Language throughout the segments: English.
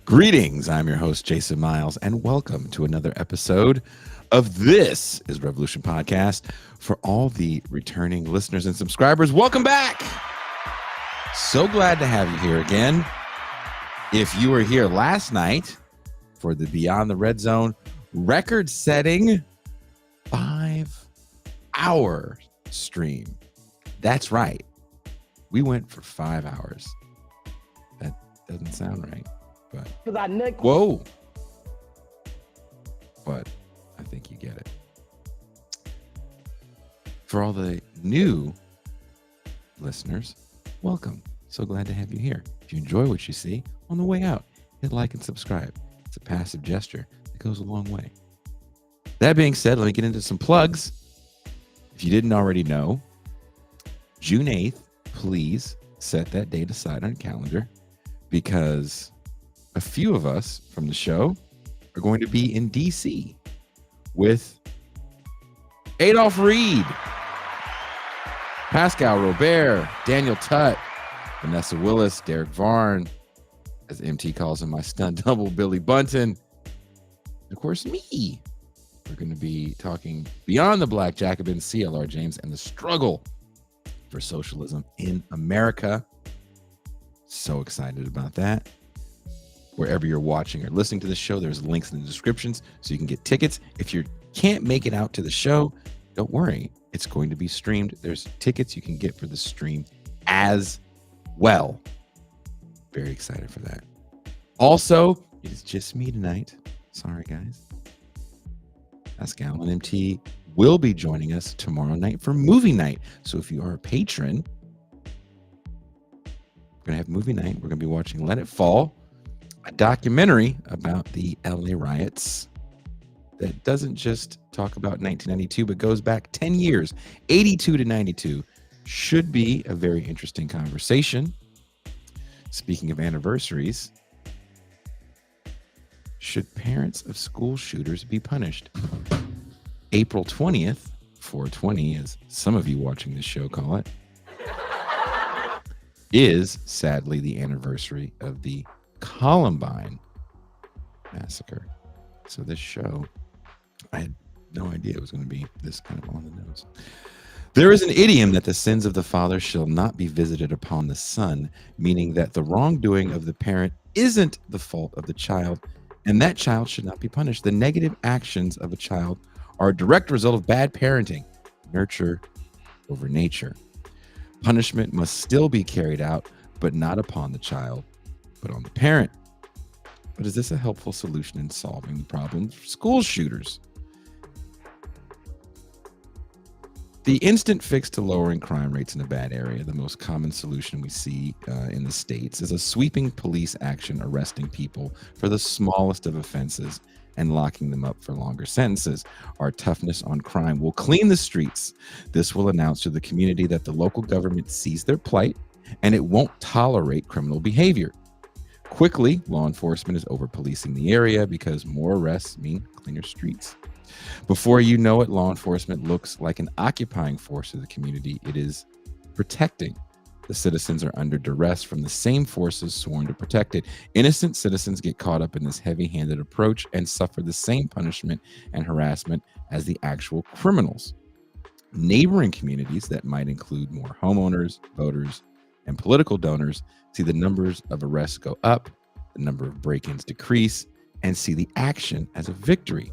Greetings, I'm your host, Jason Myles, and welcome to another episode of This is Revolution Podcast. For all the returning listeners and subscribers, welcome back. So glad to have you here again. If you were here last night for the Beyond the Red Zone record-setting 5-hour stream, that's right. We went for 5 hours. That doesn't sound right. Whoa. But I think you get it. For all the new listeners, welcome. So glad to have you here. If you enjoy what you see, on the way out, hit like and subscribe. It's a passive gesture that goes a long way. That being said, let me get into some plugs. If you didn't already know, June 8th, please set that date aside on your calendar because a few of us from the show are going to be in DC with Adolph Reed, Pascal Robert, Daniel Tutt, Vanessa Willis, Derek Varn, as MT calls him, my stunt double, Billy Bunton, and of course me. We're going to be talking Beyond the Black Jacobin, CLR James, and the struggle for socialism in America. So excited about that. Wherever you're watching or listening to the show, there's links in the descriptions so you can get tickets. If you can't make it out to the show, don't worry. It's going to be streamed. There's tickets you can get for the stream as well. Very excited for that. Also, it is just me tonight. Sorry, guys. Pascal and MT will be joining us tomorrow night for movie night. So if you are a patron, we're going to have movie night. We're going to be watching Let It Fall, a documentary about the LA riots that doesn't just talk about 1992, but goes back 10 years, 82 to 92. Should be a very interesting conversation. Speaking of anniversaries, should parents of school shooters be punished? April 20th, 420, as some of you watching this show call it, is sadly the anniversary of the Columbine massacre. So this show, I had no idea it was going to be this kind of on the nose. There is an idiom that the sins of the father shall not be visited upon the son, meaning that the wrongdoing of the parent isn't the fault of the child, and that child should not be punished. The negative actions of a child are a direct result of bad parenting, nurture over nature. Punishment must still be carried out, but not upon the child, but on the parent. But is this a helpful solution in solving the problem for school shooters? The instant fix to lowering crime rates in a bad area, the most common solution we see in the States, is a sweeping police action arresting people for the smallest of offenses and locking them up for longer sentences. Our toughness on crime will clean the streets. This will announce to the community that the local government sees their plight and it won't tolerate criminal behavior. Quickly, law enforcement is over-policing the area because more arrests mean cleaner streets. Before you know it, law enforcement looks like an occupying force of the community it is protecting. The citizens are under duress from the same forces sworn to protect it. Innocent citizens get caught up in this heavy-handed approach and suffer the same punishment and harassment as the actual criminals. Neighboring communities that might include more homeowners, voters, and political donors see the numbers of arrests go up, the number of break-ins decrease, and see the action as a victory.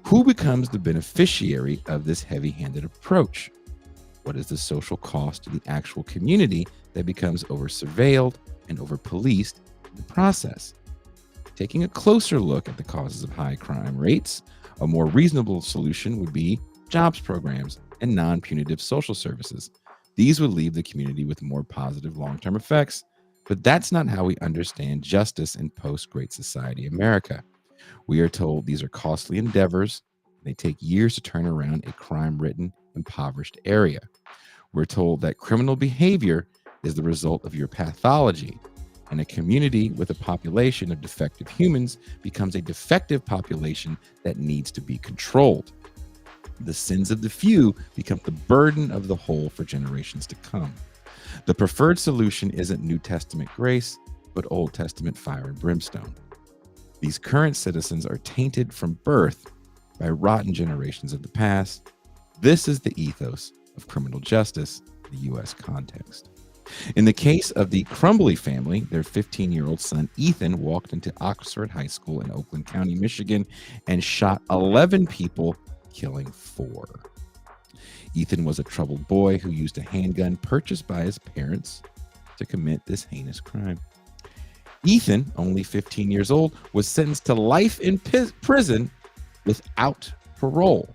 Who becomes the beneficiary of this heavy-handed approach? What is the social cost to the actual community that becomes over-surveilled and over-policed in the process? Taking a closer look at the causes of high crime rates, a more reasonable solution would be jobs programs and non-punitive social services. These would leave the community with more positive long-term effects, but that's not how we understand justice in post-Great Society America. We are told these are costly endeavors. They take years to turn around a crime-ridden, impoverished area. We're told that criminal behavior is the result of your pathology, and a community with a population of defective humans becomes a defective population that needs to be controlled. The sins of the few become the burden of the whole for generations to come. The preferred solution isn't New Testament grace, but Old Testament fire and brimstone. These current citizens are tainted from birth by rotten generations of the past. This is the ethos of criminal justice in the U.S. context. In the case of the Crumbly family, their 15-year-old son Ethan walked into Oxford High School in Oakland County, Michigan, and shot 11 people, killing 4. Ethan was a troubled boy who used a handgun purchased by his parents to commit this heinous crime. Ethan, only 15 years old, was sentenced to life in prison without parole.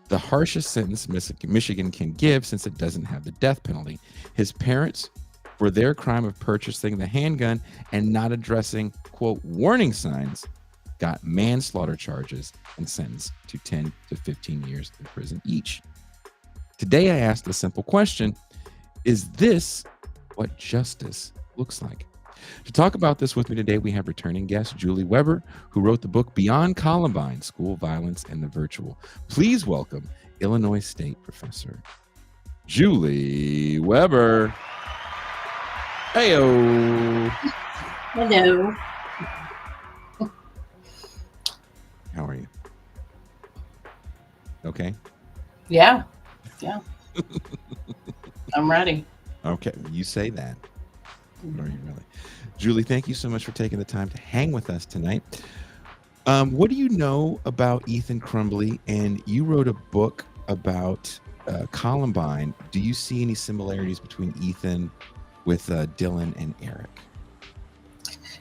The harshest sentence Michigan can give, since it doesn't have the death penalty. His parents, for their crime of purchasing the handgun and not addressing, quote, warning signs, got manslaughter charges and sentenced to 10 to 15 years in prison each. Today, I asked a simple question: is this what justice looks like? To talk about this with me today, we have returning guest Julie Weber, who wrote the book Beyond Columbine: School Violence and the Virtual. Please welcome Illinois State professor Julie Weber. Heyo. Hello. How are you? Okay. Yeah. I'm ready. Okay, you say that. But are you really? Julie, thank you so much for taking the time to hang with us tonight. What do you know about Ethan Crumbly? And you wrote a book about Columbine. Do you see any similarities between Ethan with Dylan and Eric?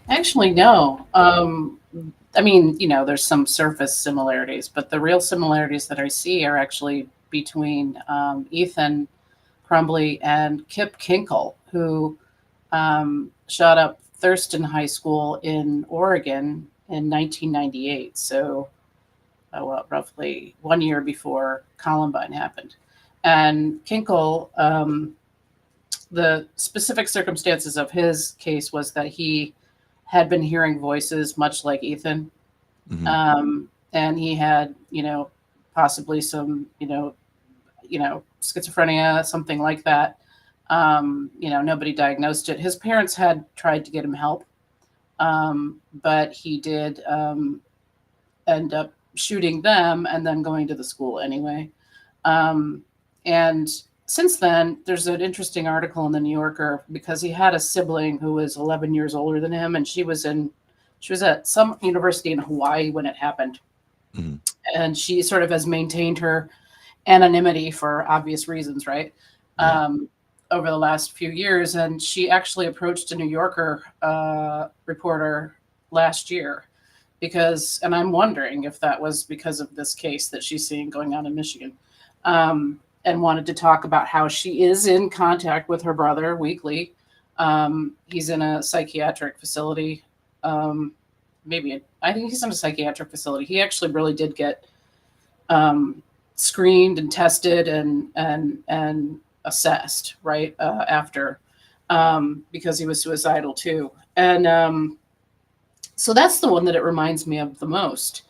Actually, no. I mean, there's some surface similarities, but the real similarities that I see are actually between Ethan Crumbly and Kip Kinkle, who shot up Thurston High School in Oregon in 1998. So, roughly 1 year before Columbine happened. And Kinkle, the specific circumstances of his case was that he had been hearing voices much like Ethan. Mm-hmm. And he had, possibly some, schizophrenia, something like that. Nobody diagnosed it. His parents had tried to get him help, but he did end up shooting them and then going to the school anyway. And since then, there's an interesting article in the New Yorker, because he had a sibling who was 11 years older than him, and she was at some university in Hawaii when it happened. Mm-hmm. And she sort of has maintained her anonymity for obvious reasons, right? Yeah. Over the last few years. And she actually approached a New Yorker reporter last year and I'm wondering if that was because of this case that she's seeing going on in Michigan, and wanted to talk about how she is in contact with her brother weekly. He's in a psychiatric facility. I think he's in a psychiatric facility. He actually really did get screened and tested and assessed right after, because he was suicidal too. And so that's the one that it reminds me of the most,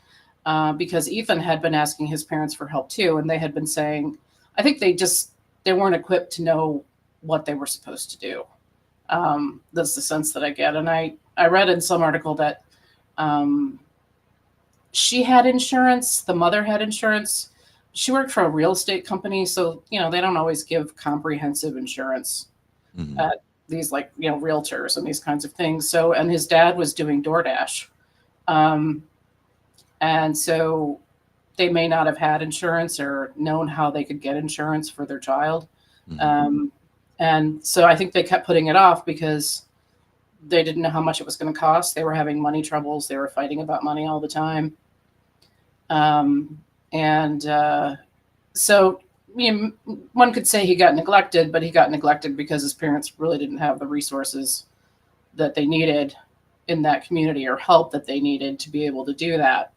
because Ethan had been asking his parents for help too, and they had been saying, I think they weren't equipped to know what they were supposed to do. That's the sense that I get. And I read in some article that she had insurance, the mother had insurance. She worked for a real estate company, so they don't always give comprehensive insurance at these realtors and these kinds of things. So, and his dad was doing DoorDash, and so they may not have had insurance or known how they could get insurance for their child. And so I think they kept putting it off because they didn't know how much it was going to cost. They were having money troubles. They were fighting about money all the time. So one could say he got neglected, but he got neglected because his parents really didn't have the resources that they needed in that community, or help that they needed to be able to do that.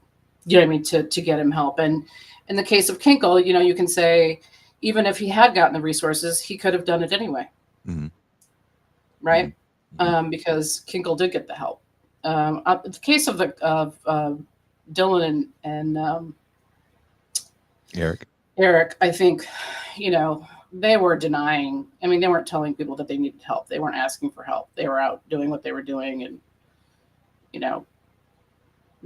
You know what I mean? To get him help. And in the case of Kinkle, you can say, even if he had gotten the resources, he could have done it anyway. Mm-hmm. Right? Mm-hmm. Because Kinkle did get the help. The case of Dylan and Eric, I think, they were denying. I mean, they weren't telling people that they needed help. They weren't asking for help. They were out doing what they were doing, and you know,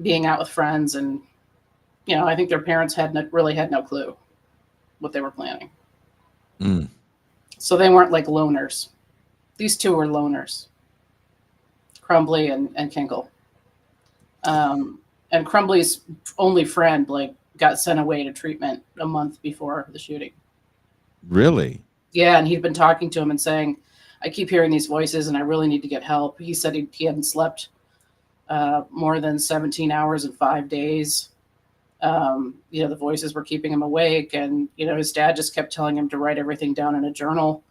being out with friends, and I think their parents really had no clue what they were planning. Mm. So they weren't like loners. These two were loners, Crumbly and Kinkle. And Crumbly's only friend like got sent away to treatment a month before the shooting. Really? Yeah, and he'd been talking to him and saying, "I keep hearing these voices, and I really need to get help." He said he hadn't slept more than 17 hours in 5 days. The voices were keeping him awake, and his dad just kept telling him to write everything down in a journal.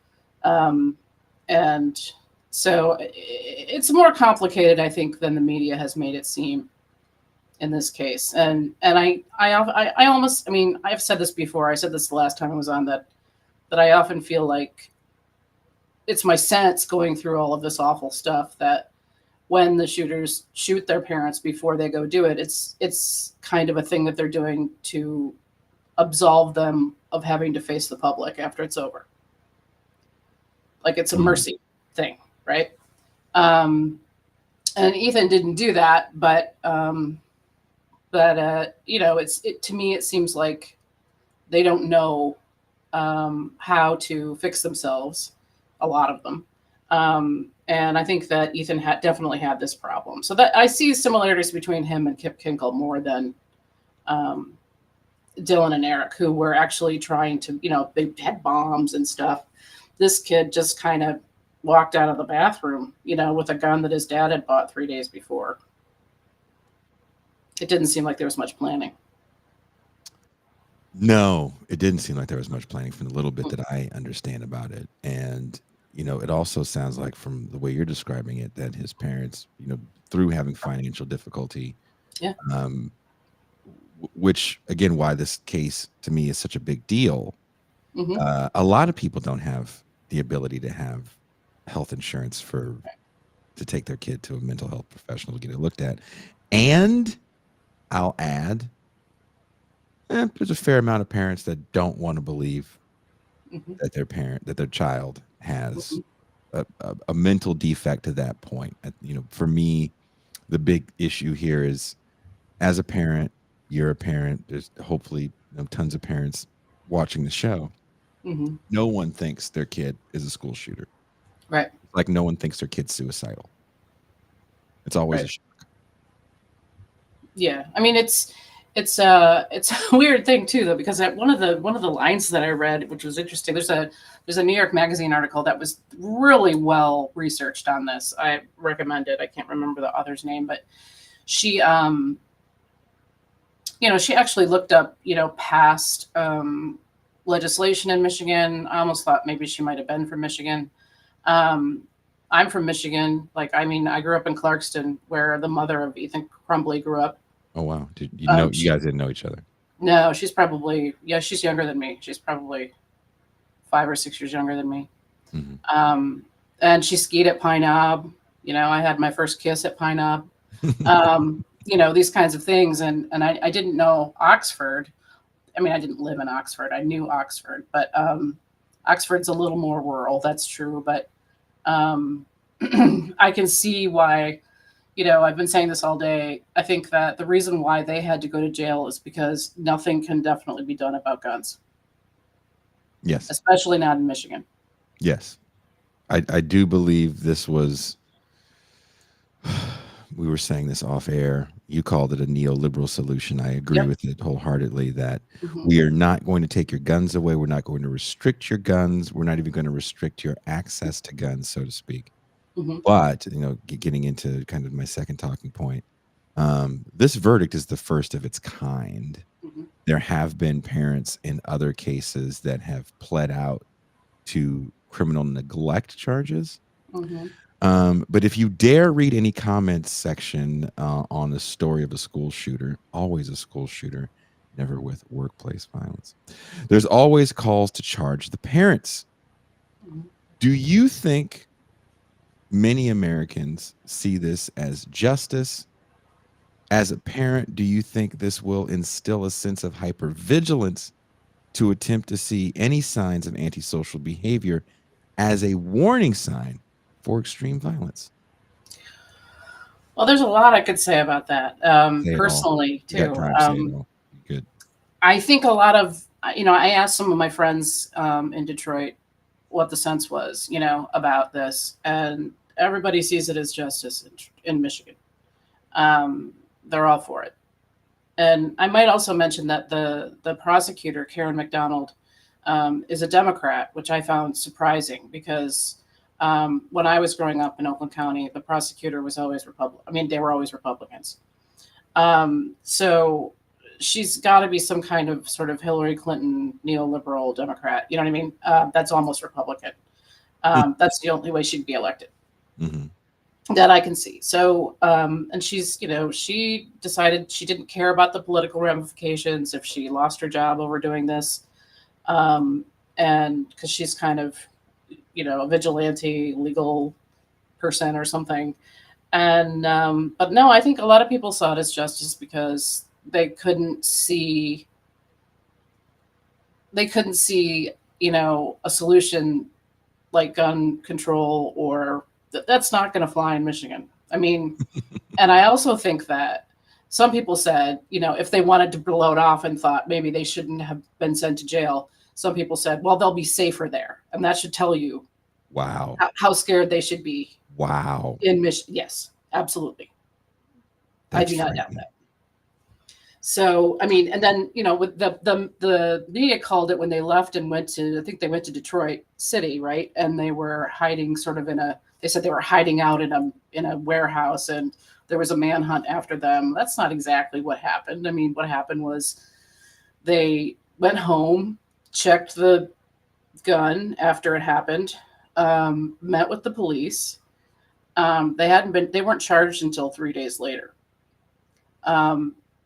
And so it's more complicated, I think, than the media has made it seem in this case. And I almost, I mean, I've said this before. I said this the last time I was on, that I often feel like it's my sense going through all of this awful stuff that when the shooters shoot their parents before they go do it, it's kind of a thing that they're doing to absolve them of having to face the public after it's over. Like it's a mercy thing, right? And Ethan didn't do that, but to me it seems like they don't know how to fix themselves, a lot of them. And I think that Ethan definitely had this problem. So that I see similarities between him and Kip Kinkle more than Dylan and Eric, who were actually trying to, they had bombs and stuff. This kid just kind of walked out of the bathroom, with a gun that his dad had bought 3 days before. It didn't seem like there was much planning. No, it didn't seem like there was much planning from the little bit that I understand about it. And, it also sounds like from the way you're describing it that his parents, through having financial difficulty, Yeah. Which, again, why this case to me is such a big deal. Mm-hmm. A lot of people don't have the ability to have health insurance to take their kid to a mental health professional to get it looked at. And I'll add, there's a fair amount of parents that don't want to believe that their child has a mental defect to that point. For me, the big issue here is, as a parent, you're a parent. There's hopefully tons of parents watching the show. Mm-hmm. No one thinks their kid is a school shooter. Right. Like no one thinks their kid's suicidal. It's always a shock. Yeah, I mean it's a weird thing too, though, because one of the lines that I read, which was interesting, there's a New York Magazine article that was really well researched on this. I recommend it. I can't remember the author's name, but she she actually looked up past legislation in Michigan. I almost thought maybe she might have been from Michigan. I'm from Michigan. I grew up in Clarkston, where the mother of Ethan Crumbly grew up. Oh wow! Did you you guys didn't know each other? No, she's she's younger than me. She's probably 5 or 6 years younger than me. Mm-hmm. And she skied at Pine Knob. I had my first kiss at Pine Knob. These kinds of things, and I didn't know Oxford. I mean, I didn't live in Oxford. I knew Oxford, but Oxford's a little more rural. That's true, but I can see why. I've been saying this all day. I think that the reason why they had to go to jail is because nothing can definitely be done about guns. Yes. Especially not in Michigan. Yes. I do believe this was, we were saying this off air. You called it a neoliberal solution. I agree with it wholeheartedly, that we are not going to take your guns away. We're not going to restrict your guns. We're not even going to restrict your access to guns, so to speak. But, getting into kind of my second talking point, this verdict is the first of its kind. There have been parents in other cases that have pled out to criminal neglect charges. But if you dare read any comments section on the story of a school shooter, always a school shooter, never with workplace violence, there's always calls to charge the parents. Do you think many Americans see this as justice? As a parent, do you think this will instill a sense of hypervigilance to attempt to see any signs of antisocial behavior as a warning sign for extreme violence. Well, there's a lot I could say about that, Say it all. personally You got too. time, say it all. Good. I think a lot of, I asked some of my friends in Detroit what the sense was, about this, and everybody sees it as justice in Michigan. They're all for it. And I might also mention that the prosecutor, Karen McDonald, is a Democrat, which I found surprising because when I was growing up in Oakland County, the prosecutor was always Republican. I mean, they were always Republicans. So she's got to be some kind of sort of Hillary Clinton neoliberal Democrat. You know what I mean? That's almost Republican. That's the only way she'd be elected. Mm-hmm. That I can see. So, and she's, she decided she didn't care about the political ramifications if she lost her job over doing this. And because she's kind of, a vigilante legal person or something. And, but no, I think a lot of people saw it as justice because they couldn't see, a solution like gun control or that's not going to fly in Michigan. I mean, and I also think that some people said, if they wanted to blow it off and thought maybe they shouldn't have been sent to jail, some people said, well, they'll be safer there. And that should tell you Wow. how scared they should be. Wow. In Michigan. Yes, absolutely. That's I do not doubt that. So, I mean, and then, with the media called it when they left and went to, I think they went to Detroit City, right? And they were hiding sort of they said they were hiding out in a warehouse and there was a manhunt after them. That's not exactly what happened. I mean, what happened was they went home, checked the gun after it happened, met with the police. They weren't charged until 3 days later.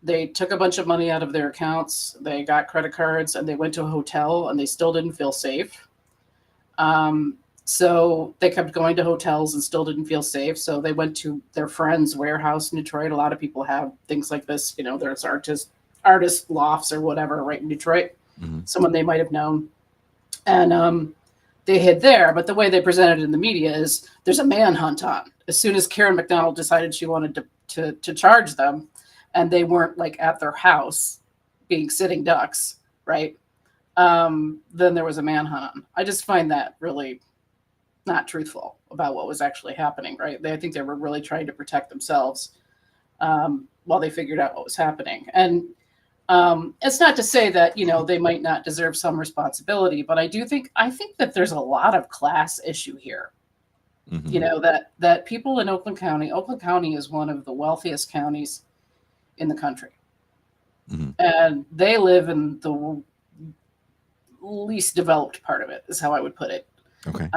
They took a bunch of money out of their accounts. They got credit cards and they went to a hotel and they still didn't feel safe. So they kept going to hotels and still didn't feel safe. So they went to their friend's warehouse in Detroit. A lot of people have things like this. There's artist lofts or whatever right in Detroit. Mm-hmm. Someone they might have known. And they hid there. But the way they presented it in the media is there's a manhunt on. As soon as Karen McDonald decided she wanted to charge them, and they weren't like at their house being sitting ducks, right? Then there was a manhunt on. I just find that really not truthful about what was actually happening, right? I think they were really trying to protect themselves while they figured out what was happening. And it's not to say that, they might not deserve some responsibility, but I think that there's a lot of class issue here. Mm-hmm. That people in Oakland County is one of the wealthiest counties in the country. Mm-hmm. And they live in the least developed part of it, is how I would put it. Okay.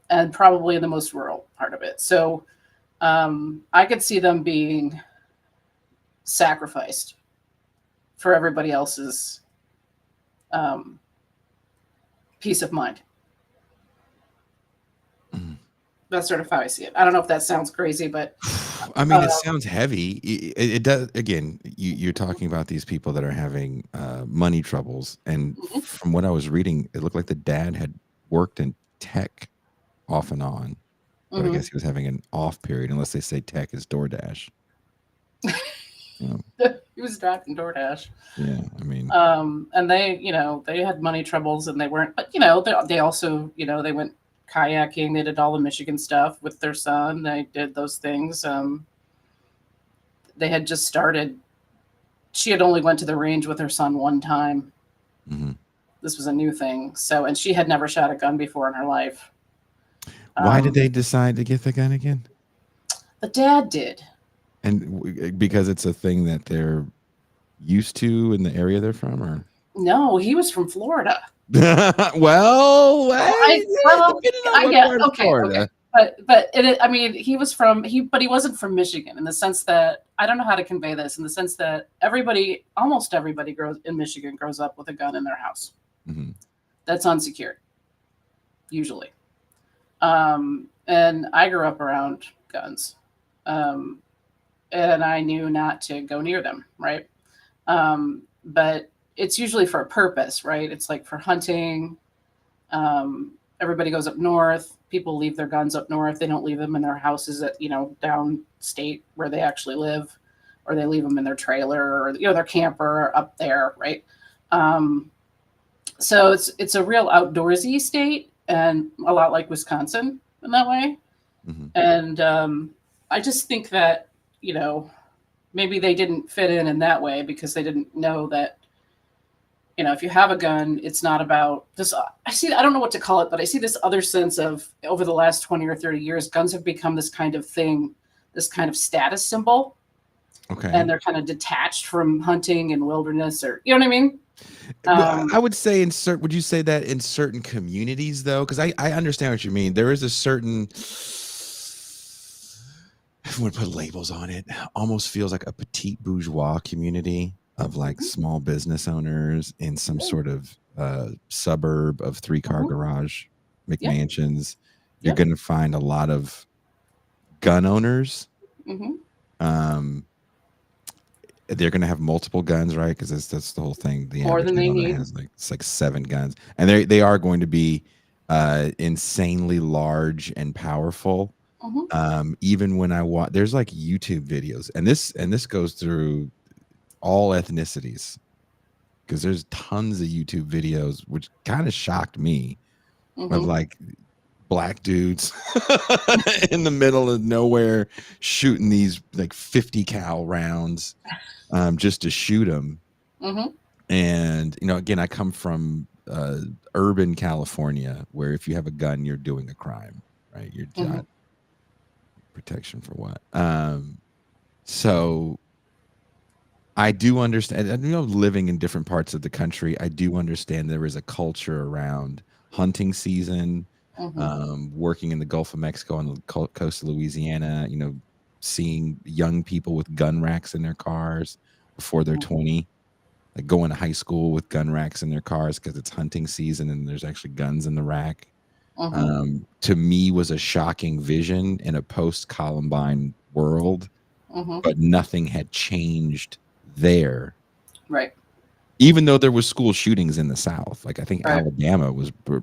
And probably in the most rural part of it. So I could see them being sacrificed for everybody else's peace of mind. Mm-hmm. That's sort of how I see it. I don't know if that sounds crazy, but I mean, it sounds heavy. It does. Again, you're talking about these people that are having money troubles, and mm-hmm. from what I was reading, it looked like the dad had worked in tech off and on, but mm-hmm. I guess he was having an off period, unless they say tech is DoorDash. He was driving DoorDash. Yeah, I mean, and they had money troubles, and they weren't. But they also they went kayaking. They did all the Michigan stuff with their son. They did those things. They had just started. She had only went to the range with her son one time. Mm-hmm. This was a new thing. So, and she had never shot a gun before in her life. Why did they decide to get the gun again? The dad did. And because it's a thing that they're used to in the area they're from, or? No, he was from Florida. Well, I get okay. But he was but he wasn't from Michigan, in the sense that I don't know how to convey this, in the sense that almost everybody grows up with a gun in their house. Mm-hmm. That's unsecured, usually. And I grew up around guns, and I knew not to go near them, right? But it's usually for a purpose, right? It's like for hunting. Everybody goes up north. People leave their guns up north. They don't leave them in their houses at, downstate where they actually live, or they leave them in their trailer or, their camper up there, right? Um, so it's a real outdoorsy state, and a lot like Wisconsin in that way. Mm-hmm. And I just think that, maybe they didn't fit in that way because they didn't know that, if you have a gun, it's not about this. I don't know what to call it, but I see this other sense of over the last 20 or 30 years, guns have become this kind of thing, this kind of status symbol. Okay. And they're kind of detached from hunting and wilderness, or, you know what I mean? I would say would you say that in certain communities though? Because I understand what you mean. There is a certain, if we want to put labels on it, almost feels like a petite bourgeois community of like small business owners in some sort of suburb of 3-car garage McMansions. You're going to find a lot of gun owners. They're going to have multiple guns, right? Because that's the whole thing. The More average than they gun owner need. has it's like 7 guns, and they are going to be insanely large and powerful. Even when I watch, there's like YouTube videos, and this goes through all ethnicities, because there's tons of YouTube videos, which kind of shocked me, of like black dudes in the middle of nowhere shooting these like 50 cal rounds just to shoot them. And again, I come from urban California, where if you have a gun, you're doing a crime, right? You're not protection for what? So I do understand, living in different parts of the country, I do understand there is a culture around hunting season, working in the Gulf of Mexico on the coast of Louisiana, seeing young people with gun racks in their cars before they're 20, like going to high school with gun racks in their cars because it's hunting season and there's actually guns in the rack. To me was a shocking vision in a post-Columbine world, but nothing had changed there. Right. Even though there was school shootings in the South. Like I think Alabama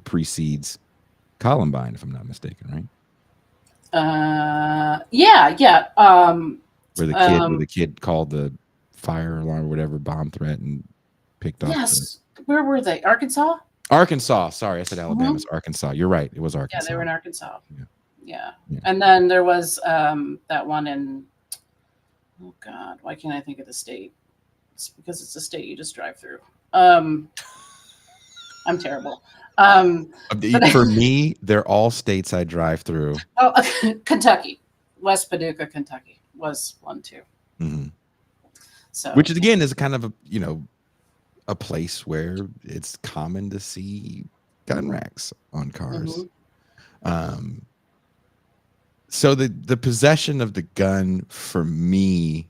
precedes Columbine, if I'm not mistaken, right? Yeah. Where the kid called the fire alarm or whatever, bomb threat, and picked off. Yes. Where were they? Arkansas? Arkansas. Sorry, I said Alabama. It's Arkansas. You're right. It was Arkansas. Yeah, they were in Arkansas. Yeah. And then there was that one in, oh God, why can't I think of the state? It's because it's a state you just drive through. I'm terrible. For me, they're all states I drive through. Oh, Kentucky. West Paducah, Kentucky was one too. So, which again is kind of a place where it's common to see gun racks on cars. So the possession of the gun for me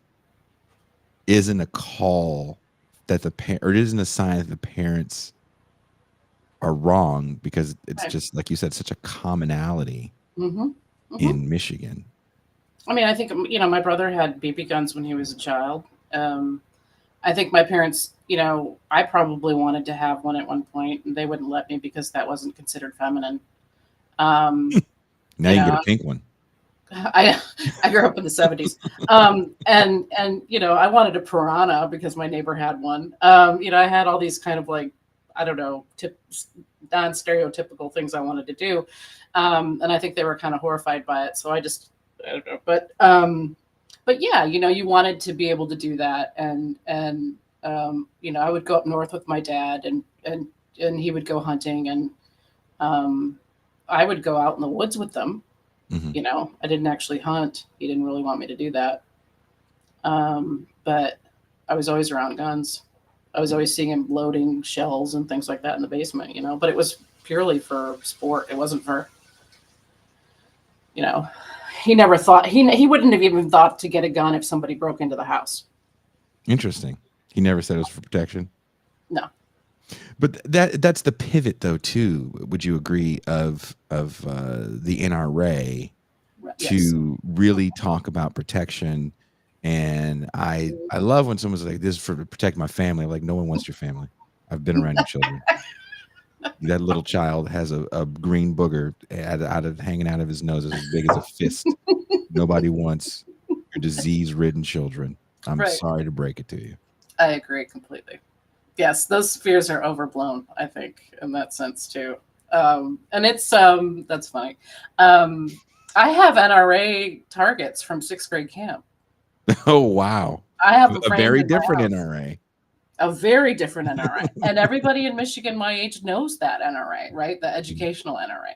isn't a call that or it isn't a sign that the parents are wrong, because it's just, like you said, such a commonality in Michigan. I mean, I think, my brother had BB guns when he was a child. I think my parents, I probably wanted to have one at one point, and they wouldn't let me because that wasn't considered feminine. Now you can get a pink one. I grew up in the 70s. And I wanted a Piranha because my neighbor had one. I had all these kind of like, I don't know, non-stereotypical things I wanted to do. And I think they were kind of horrified by it. So I don't know. But yeah, you wanted to be able to do that. And I would go up north with my dad, and he would go hunting, and I would go out in the woods with them. I didn't actually hunt. He didn't really want me to do that. But I was always around guns. I was always seeing him loading shells and things like that in the basement, but it was purely for sport. It wasn't for, he never thought, he wouldn't have even thought to get a gun if somebody broke into the house. Interesting. He never said it was for protection. No. But that's the pivot, though, too. Would you agree of the NRA to really talk about protection And I love when someone's like, "This is for to protect my family." Like, no one wants your family. I've been around your children. That little child has a green booger hanging out of his nose as big as a fist. Nobody wants your disease-ridden children. I'm Right. sorry to break it to you. I agree completely. Yes, those fears are overblown, I think, in that sense too. And it's that's funny. Um, I have NRA targets from sixth grade camp. Oh, wow. I have them A framed very in my different house. NRA. A very different NRA. And everybody in Michigan my age knows that NRA, right? The educational NRA.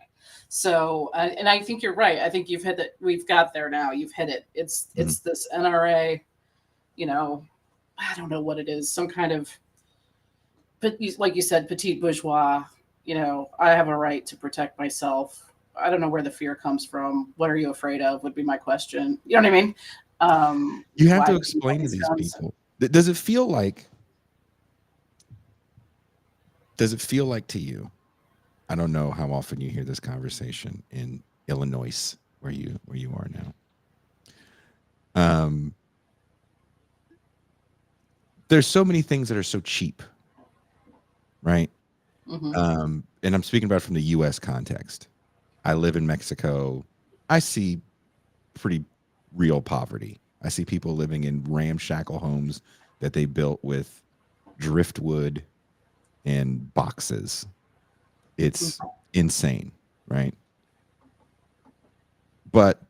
So, and I think you're right. I think you've hit it. We've got there now. You've hit it. It's this NRA, you know, I don't know what it is, some kind of, but like you said, petite bourgeois. You know, I have a right to protect myself. I don't know where the fear comes from. What are you afraid of? Would be my question. You know what I mean? You have Why to do people have explain to these these guns? people. Does it feel like to you? I don't know how often you hear this conversation in Illinois, where you are now. There's so many things that are so cheap, right? Mm-hmm. And I'm speaking about from the U.S. context. I live in Mexico. I see pretty real poverty. I see people living in ramshackle homes that they built with driftwood and boxes. It's insane, right? But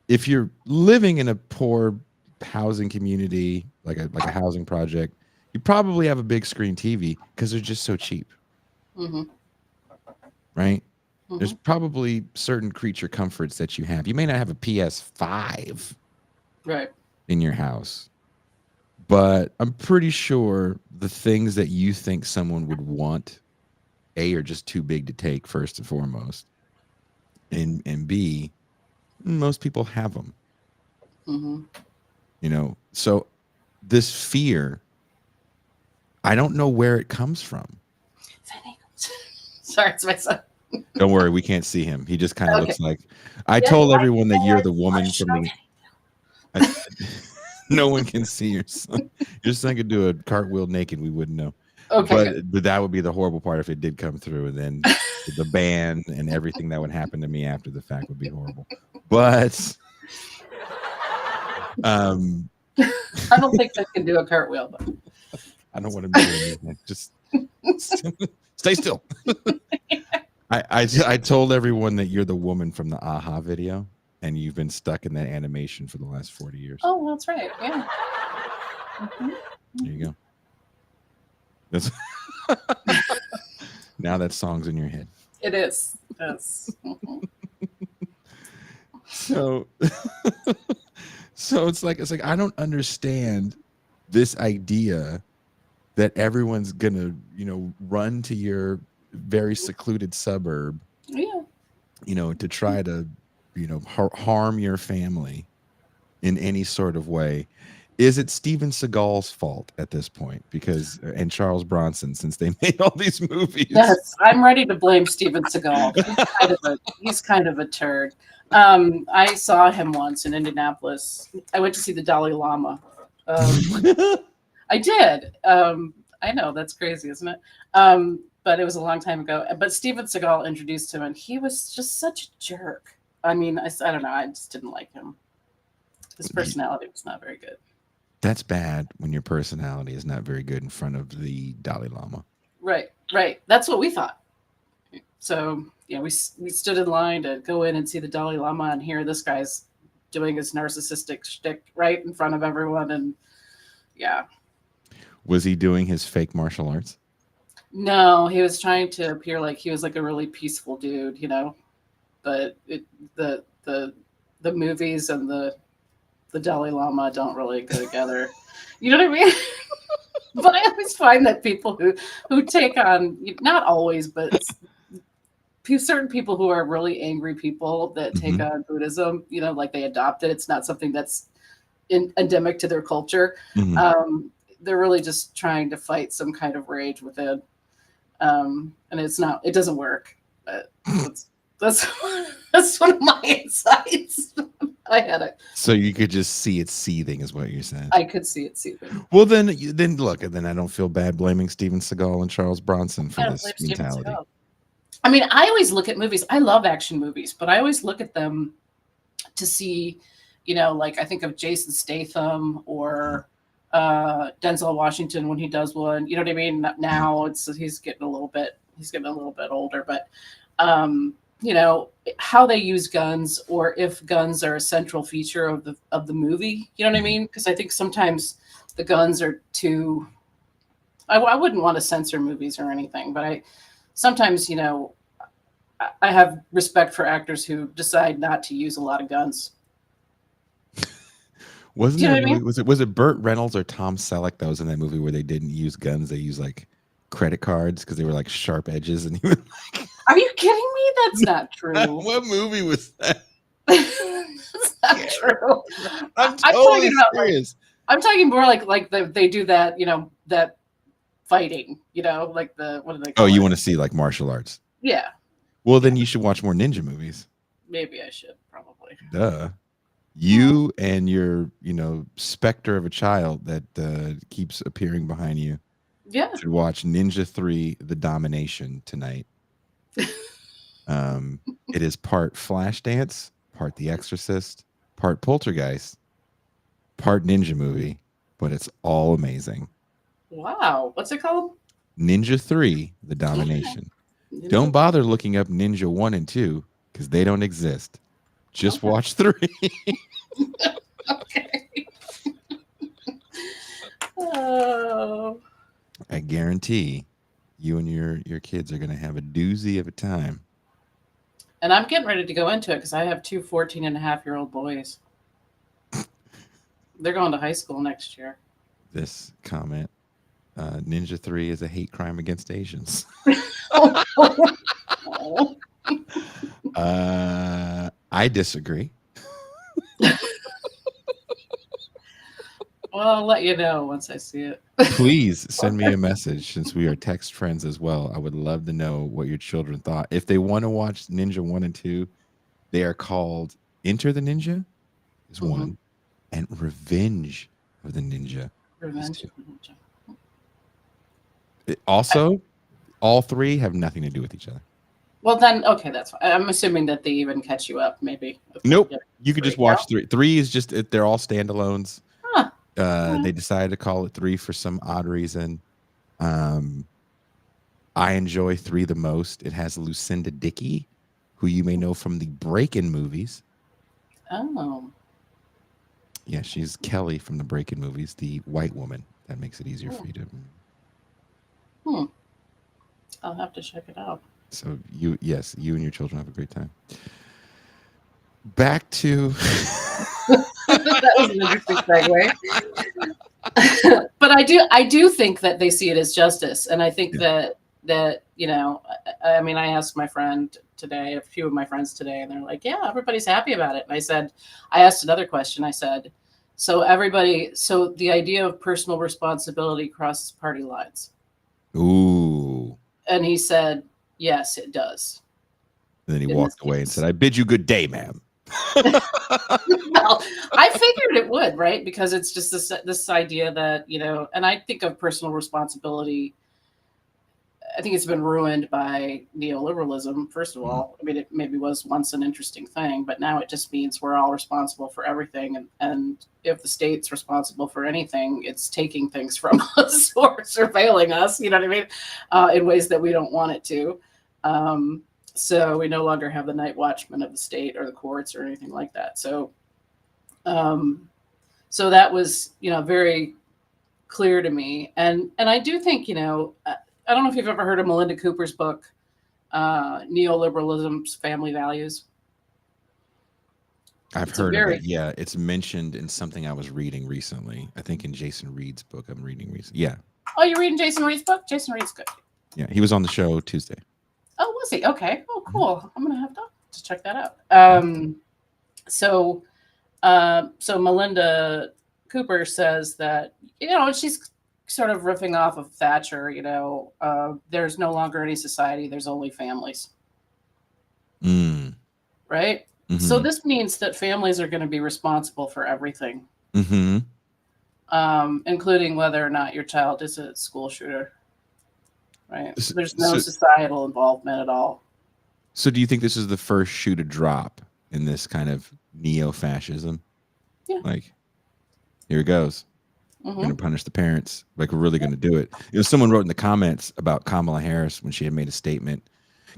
if you're living in a poor housing community, like a housing project, you probably have a big screen TV because they're just so cheap, Mm-hmm. right? There's Mm-hmm. probably certain creature comforts that you have. You may not have a PS5 Right. in your house, but I'm pretty sure the things that you think someone would want, A, are just too big to take, first and foremost, and B, most people have them. Mm-hmm. So this fear, I don't know where it comes from. Sorry, it's my son. Don't worry, we can't see him. He just kind of Okay. looks like, I Yeah, you told like everyone that you're the that? woman from the, I, no one can see your son. Your son could do a cartwheel naked, we wouldn't know. Okay, good. But that would be the horrible part if it did come through, and then the ban and everything that would happen to me after the fact would be horrible. But I don't think I can do a cartwheel, but I don't want to be doing anything. Just stay still. I told everyone that you're the woman from the Aha video, and you've been stuck in that animation for the last 40 years. oh, that's right. Yeah. Mm-hmm. There you go. That's now that song's in your head. It is. Yes. Mm-hmm. So so it's like I don't understand this idea that everyone's gonna run to your very secluded suburb Yeah. to try to harm your family in any sort of way. Is it Steven Seagal's fault at this point? And Charles Bronson, since they made all these movies? Yes, I'm ready to blame Steven Seagal. He's kind of a turd. I saw him once in Indianapolis. I went to see the Dalai Lama. I did. I know that's crazy, isn't it? But it was a long time ago. But Steven Seagal introduced him, and he was just such a jerk. I mean, I don't know. I just didn't like him. His personality was not very good. That's bad when your personality is not very good in front of the Dalai Lama. Right. That's what we thought. So yeah, we stood in line to go in and see the Dalai Lama, and here this guy's doing his narcissistic shtick right in front of everyone, and yeah. Was he doing his fake martial arts? No, he was trying to appear like he was like a really peaceful dude, But the movies and the Dalai Lama don't really go together. You know what I mean? But I always find that people who take on, not always, but certain people who are really angry people that take on Buddhism, like they adopt it. It's not something that's endemic to their culture. They're really just trying to fight some kind of rage within. And it doesn't work. But That's that's one of my insights. I had it. So you could just see it seething, is what you're saying. I could see it seeping. Well, then look, and then I don't feel bad blaming Steven Seagal and Charles Bronson for I don't this blame Steven mentality. Seagal. I mean, I always look at movies. I love action movies, but I always look at them to see, like I think of Jason Statham or Denzel Washington when he does one. You know what I mean? Now he's getting a little bit older, but how they use guns, or if guns are a central feature of the movie. You know what I mean? Because I think sometimes the guns are too. I wouldn't want to censor movies or anything, but sometimes I have respect for actors who decide not to use a lot of guns. Wasn't Do you there know a what I movie? mean? Was it Burt Reynolds or Tom Selleck that was in that movie where they didn't use guns? They used like credit cards because they were like sharp edges. And he was Are you kidding me? That's not true. what movie was that? That's not true. I'm I'm totally talking about serious. I'm talking more like they do that, that fighting, like what do they Oh, call you it? want to see like martial arts? Yeah, Well, then you should watch more ninja movies. maybe I should probably. Duh. You and your, specter of a child that keeps appearing behind you Yeah. should watch Ninja 3: The Domination tonight. It is part Flashdance, part The Exorcist, part Poltergeist, part ninja movie, but it's all amazing. Wow. What's it called? Ninja 3: The Domination. Ninja. Don't bother looking up Ninja 1 and 2 because they don't exist. Just Okay. watch 3. Okay. Oh. I guarantee you and your kids are going to have a doozy of a time. And I'm getting ready to go into it because I have two 14-and-a-half-year-old boys. They're going to high school next year. This comment, Ninja 3 is a hate crime against Asians. Oh. I disagree. Well, I'll let you know once I see it. Please send me a message since we are text friends as well. I would love to know what your children thought. If they want to watch Ninja 1 and 2, they are called Enter the Ninja is one, and Revenge of the Ninja Revenge is of the Ninja. two. Also, all three have nothing to do with each other. Well, then, okay, that's fine. I'm assuming that they even catch you up, maybe. Nope. You could just watch No? 3. 3 is just, they're all standalones. Huh. They decided to call it 3 for some odd reason. I enjoy 3 the most. It has Lucinda Dickey, who you may know from the Break-In movies. Oh. Yeah, she's Kelly from the Break-In movies, the white woman. That makes it easier for you to. I'll have to check it out. So you and your children have a great time. Back to That was an interesting segue. But I do think that they see it as justice, and I think that I mean, I asked my friend today, a few of my friends today, and they're like, "Yeah, everybody's happy about it." And I asked another question. I said, so the idea of personal responsibility crosses party lines. Ooh. And he said, yes, it does. And then he walked away and said, I bid you good day, ma'am. Well, I figured it would, right? Because it's just this idea that, and I think of personal responsibility. I think it's been ruined by neoliberalism, first of all. I mean, it maybe was once an interesting thing, but now it just means we're all responsible for everything. And if the state's responsible for anything, it's taking things from us or surveilling us, you know what I mean, in ways that we don't want it to. So we no longer have the night watchman of the state or the courts or anything like that. So that was, very clear to me. And I do think, I don't know if you've ever heard of Melinda Cooper's book, Neoliberalism's Family Values. I've heard of it. Yeah, it's mentioned in something I was reading recently. I think in Jason Reed's book I'm reading recently. Yeah. Oh, you're reading Jason Reed's book? Jason Reed's good. Yeah, he was on the show Tuesday. Oh, was he? Okay. Oh, cool. I'm going to have to check that out. So Melinda Cooper says that, she's sort of riffing off of Thatcher, there's no longer any society, there's only families. Mm. right? So Mm-hmm. this means that families are going to be responsible for everything, Mm-hmm. including whether or not your child is a school shooter, right? So, There's no so, societal involvement at all. so do you think this is the first shoe to drop in this kind of neo-fascism? Yeah. Like, here it goes. We're Hmm. going to punish the parents. Like, we're really going to do it. Someone wrote in the comments about Kamala Harris when she had made a statement.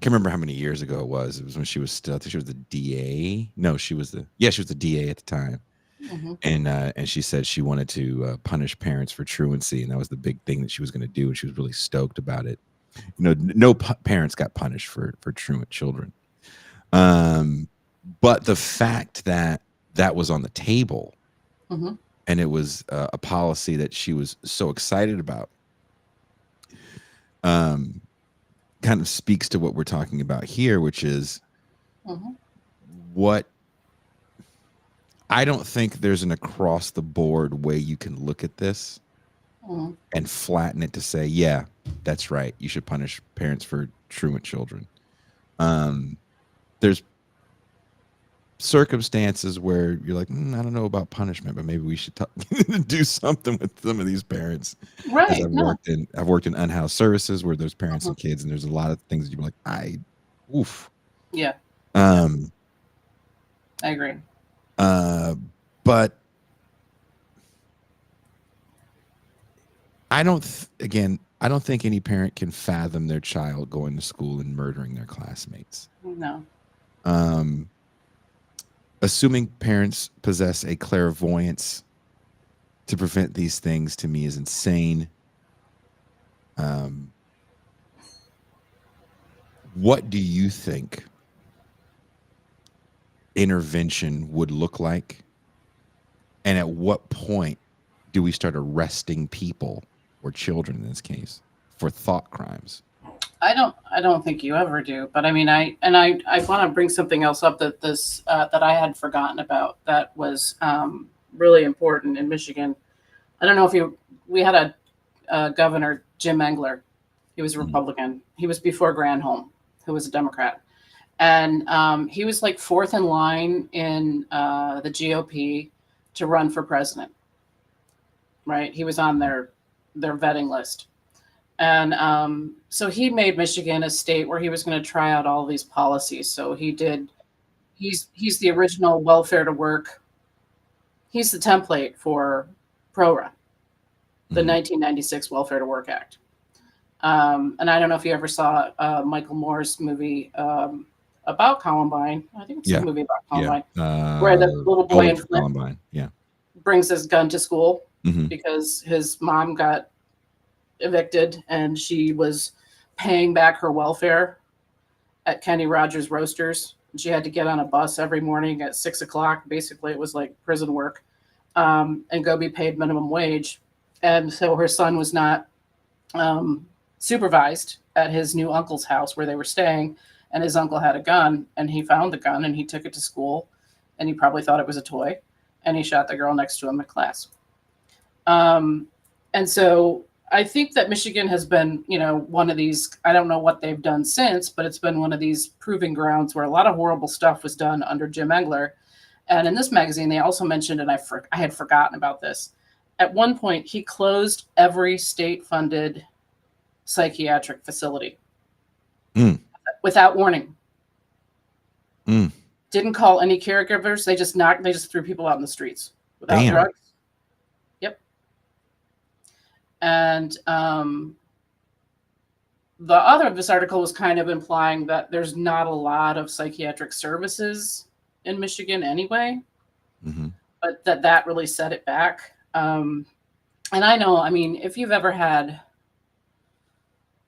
Can't remember how many years ago it was. It was when she was still, I think she was the DA. No, she was the DA at the time. Hmm. And she said she wanted to punish parents for truancy, and that was the big thing that she was going to do, and she was really stoked about it. No parents got punished for truant children. But the fact that that was on the table, Hmm. and it was a policy that she was so excited about, um, kind of speaks to what we're talking about here, which is Hmm. what I don't think there's an across the board way you can look at this Hmm. and flatten it to say, yeah, that's right. You should punish parents for truant children. There's circumstances where you're like, I don't know about punishment, but maybe we should do something with some of these parents. Because Right. No. I've worked in unhoused services where there's parents Hmm. and kids, and there's a lot of things that you're like, oof. Yeah. Yeah. Um, I agree. but I don't think any parent can fathom their child going to school and murdering their classmates. No. Um, assuming parents possess a clairvoyance to prevent these things to me is insane. Um, what do you think intervention would look like? And at what point do we start arresting people, or children in this case, for thought crimes? I don't think you ever do. But I mean, I want to bring something else up that I had forgotten about that was really important in Michigan. I don't know if you we had a governor, Jim Engler. He was a Mhm. Republican. He was before Granholm, who was a Democrat, and he was like fourth in line in the GOP to run for president. Right, he was on their vetting list. And so he made Michigan a state where he was going to try out all these policies. So he did. He's the original welfare to work. He's the template for PRORA, the Mhm. 1996 Welfare to Work Act. And I don't know if you ever saw Michael Moore's movie about Columbine. I think it's the Yeah, movie about yeah. Columbine, where the little boy Bowling in for Flint Columbine. Yeah. brings his gun to school Mhm. because his mom got evicted and she was paying back her welfare at Kenny Rogers Roasters. She had to get on a bus every morning at 6 o'clock. Basically, it was like prison work, and go be paid minimum wage. And so her son was not supervised at his new uncle's house where they were staying. And his uncle had a gun, and he found the gun and he took it to school, and he probably thought it was a toy, and he shot the girl next to him in class. Um, and so I think that Michigan has been, one of these. I don't know what they've done since, but it's been one of these proving grounds where a lot of horrible stuff was done under Jim Engler. And in this magazine, they also mentioned, and I had forgotten about this. At one point, he closed every state-funded psychiatric facility Mm. without warning. Mm. Didn't call any caregivers. They just threw people out in the streets without Damn. drugs. Yep. And the other of this article was kind of implying that there's not a lot of psychiatric services in Michigan anyway, Mm-hmm. but that really set it back. And I know, I mean, if you've ever had,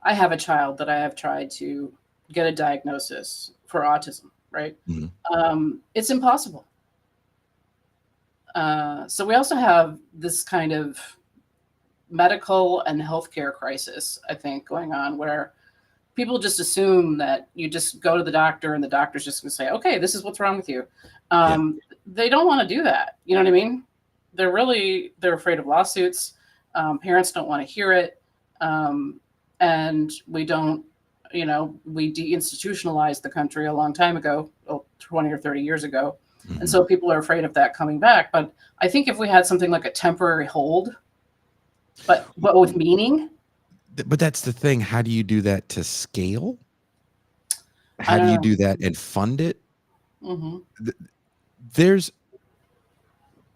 I have a child that I have tried to get a diagnosis for autism, right? Mm-hmm. It's impossible. So we also have this kind of medical and healthcare crisis, I think, going on where people just assume that you just go to the doctor and the doctor's just going to say, okay, this is what's wrong with you. Yeah. They don't want to do that. You know what I mean? They're afraid of lawsuits. Parents don't want to hear it. And we don't, you know, we deinstitutionalized the country a long time ago, 20 or 30 years ago. Mm-hmm. And so people are afraid of that coming back. But I think if we had something like a temporary hold, but with meaning. But that's the thing. How do you do that to scale? I How do don't you know. do that and fund it? Mm-hmm. There's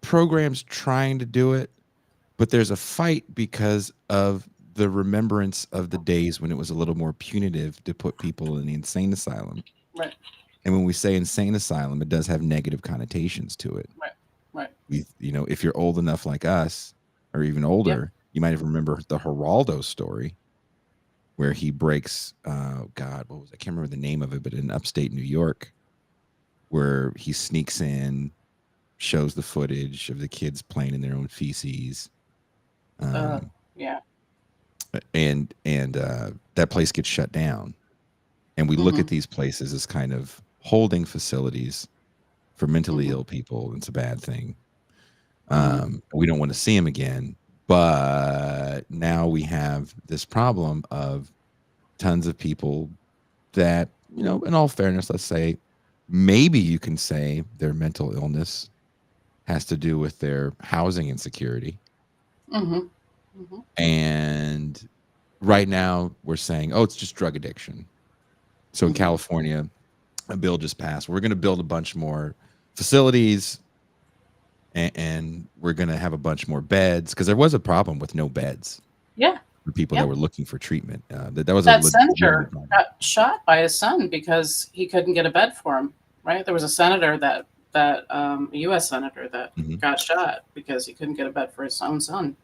programs trying to do it, but there's a fight because of the remembrance of the days when it was a little more punitive to put people in the insane asylum. Right. And when we say insane asylum, it does have negative connotations to it. Right. Right. You know, if you're old enough like us, or even older, you might even remember the Geraldo story, where he breaks, God, what was I can't remember the name of it, but in upstate New York, where he sneaks in, shows the footage of the kids playing in their own feces. Yeah. And that place gets shut down. And we look Mm-hmm. at these places as kind of holding facilities for mentally Mm-hmm. ill people. It's a bad thing. Mm-hmm. We don't want to see them again. But now we have this problem of tons of people that, you know, in all fairness, let's say, maybe you can say their mental illness has to do with their housing insecurity. Mm-hmm. Mm-hmm. And right now we're saying, oh, it's just drug addiction. So in California, a bill just passed. We're going to build a bunch more facilities, and we're going to have a bunch more beds, because there was a problem with no beds Yeah. for people Yeah. that were looking for treatment. That was a That legitimate senator problem. got shot by his son because he couldn't get a bed for him. Right. There was a senator that U.S. senator that got shot because he couldn't get a bed for his own son.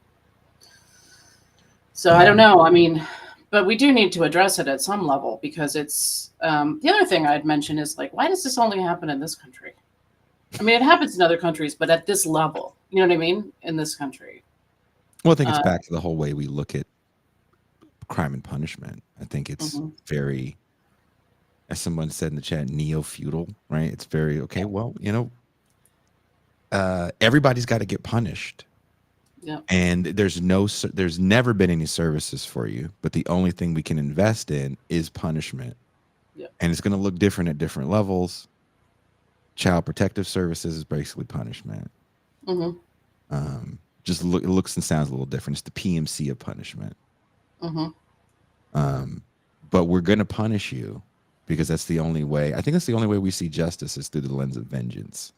So I don't know. I mean, but we do need to address it at some level, because it's the other thing I'd mention is, like, why does this only happen in this country? I mean, it happens in other countries, but at this level, you know what I mean? In this country. Well, I think it's back to the whole way we look at crime and punishment. I think it's very, as someone said in the chat, neo-feudal, right? It's very, okay, well, you know, everybody's got to get punished. Yeah. And there's never been any services for you, but the only thing we can invest in is punishment. Yeah. And it's going to look different at different levels. Child protective services is basically punishment. Mm-hmm. It looks and sounds a little different. It's the PMC of punishment. Mm-hmm. But we're going to punish you because that's the only way. I think that's the only way we see justice, is through the lens of vengeance.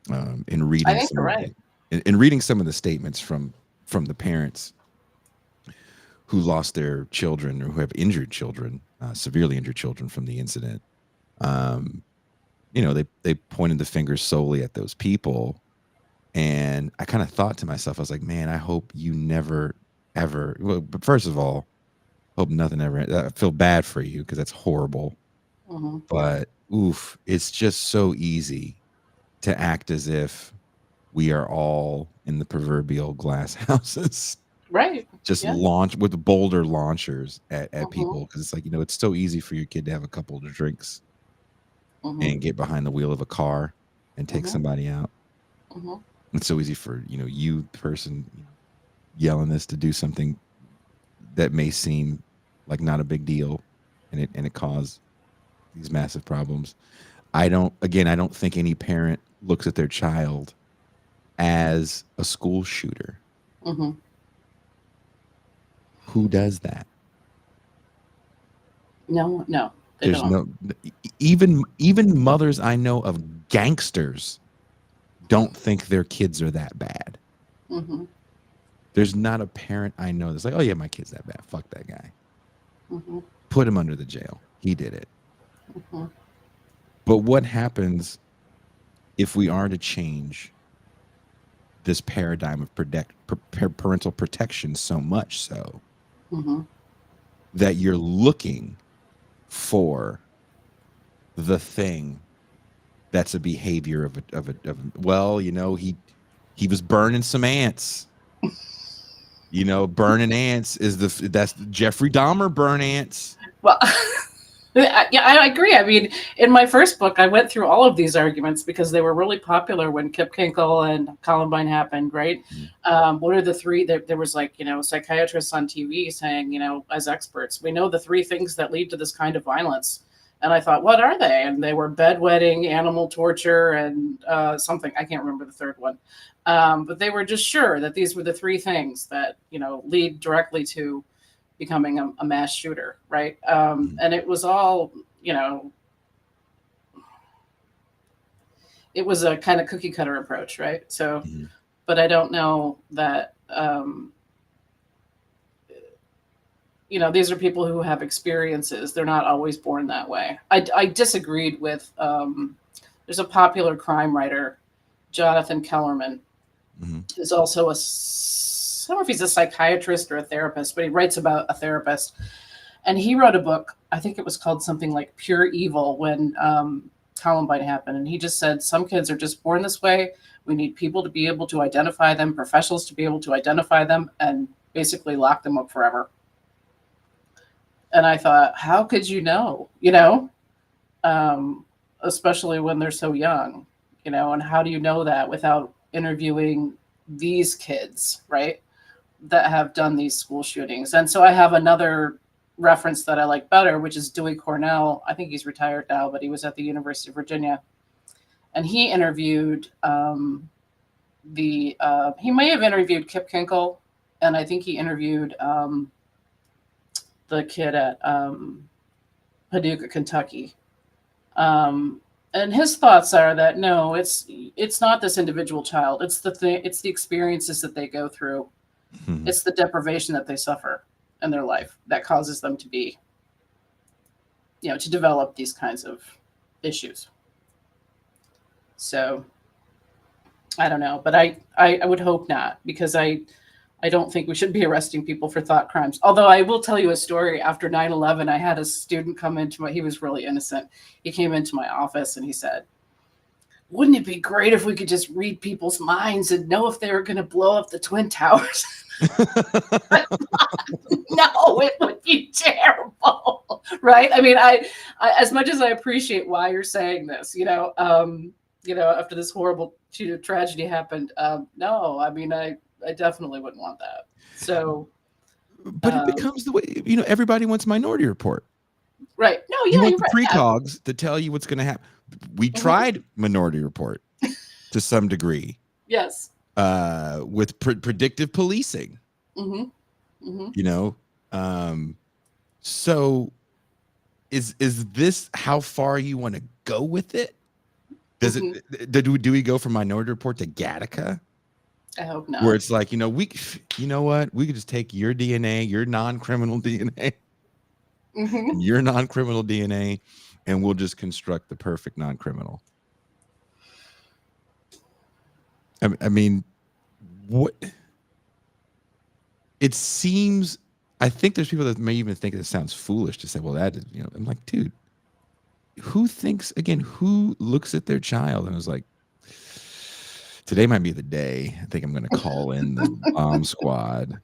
In reading, I think you're right. In reading some of the statements from the parents who lost their children, or who have injured children, severely injured children from the incident, you know, they pointed the fingers solely at those people. And I kind of thought to myself, I was like, man, I hope you never, ever. Well, but first of all, hope nothing ever. I feel bad for you, because that's horrible. Mm-hmm. But oof, it's just so easy to act as if we are all in the proverbial glass houses. Right. Just launch with boulder launchers at people, because it's like, you know, it's so easy for your kid to have a couple of drinks and get behind the wheel of a car and take somebody out. It's so easy for, you know, you person yelling this to do something that may seem like not a big deal, and it cause these massive problems. I don't think any parent looks at their child as a school shooter. Who does that? No, they There's don't. even mothers I know of gangsters don't think their kids are that bad. There's not a parent I know that's like, oh yeah, my kid's that bad. Fuck that guy. Put him under the jail. He did it. But what happens if we are to change this paradigm of parental protection so much so that you're looking for the thing that's a behavior of well, you know, he was burning some ants. You know, burning ants is that's Jeffrey Dahmer burn ants. Well, Yeah, I agree. I mean, in my first book, I went through all of these arguments because they were really popular when Kip Kinkle and Columbine happened, right? Mhm. What are the three? There was like, psychiatrists on TV saying, as experts, we know the three things that lead to this kind of violence. And I thought, what are they? And they were bedwetting, animal torture, and something. I can't remember the third one. But they were just sure that these were the three things that, lead directly to becoming a mass shooter, right? Mhm. And it was all, it was a kind of cookie cutter approach, right? So, Mhm. but I don't know that, these are people who have experiences. They're not always born that way. I disagreed with, there's a popular crime writer, Jonathan Kellerman, Mhm. who's also I don't know if he's a psychiatrist or a therapist, but he writes about a therapist. And he wrote a book, I think it was called something like Pure Evil, when Columbine happened. And he just said, some kids are just born this way. We need people to be able to identify them, professionals to be able to identify them, and basically lock them up forever. And I thought, how could you know, especially when they're so young, and how do you know that without interviewing these kids, right? That have done these school shootings. And so I have another reference that I like better, which is Dewey Cornell. I think he's retired now, but he was at the University of Virginia. And he interviewed he may have interviewed Kip Kinkle, and I think he interviewed the kid at Paducah, Kentucky. And his thoughts are that no, it's not this individual child. It's the experiences that they go through. Mhm. It's the deprivation that they suffer in their life that causes them to be, to develop these kinds of issues. So I don't know, but I would hope not, because I don't think we should be arresting people for thought crimes. Although I will tell you a story. After 9/11, I had a student come he was really innocent. He came into my office and he said, wouldn't it be great if we could just read people's minds and know if they were going to blow up the Twin Towers? No, it would be terrible, right? I mean, as much as I appreciate why you're saying this, after this horrible tragedy happened, no, I mean, I definitely wouldn't want that. So, But it becomes the way, everybody wants Minority Report. right? No, You yeah, want you're the right. Yeah. precogs to tell you what's going to happen. We Mhm. tried Minority Report to some degree Yes. with predictive policing, Mm-hmm. Mm-hmm. you know. Um, so is this how far you want to go with it? Does Mm-hmm. it do we go from Minority Report to Gattaca, I hope where not. it's like, you know what, we could just take your DNA, your non-criminal DNA, Mm-hmm. your non-criminal DNA, and we'll just construct the perfect non-criminal. I mean, what it seems, I think there's people that may even think it sounds foolish to say, well, that is, I'm like, dude, who looks at their child and is like, today might be the day. I think I'm going to call in the bomb squad.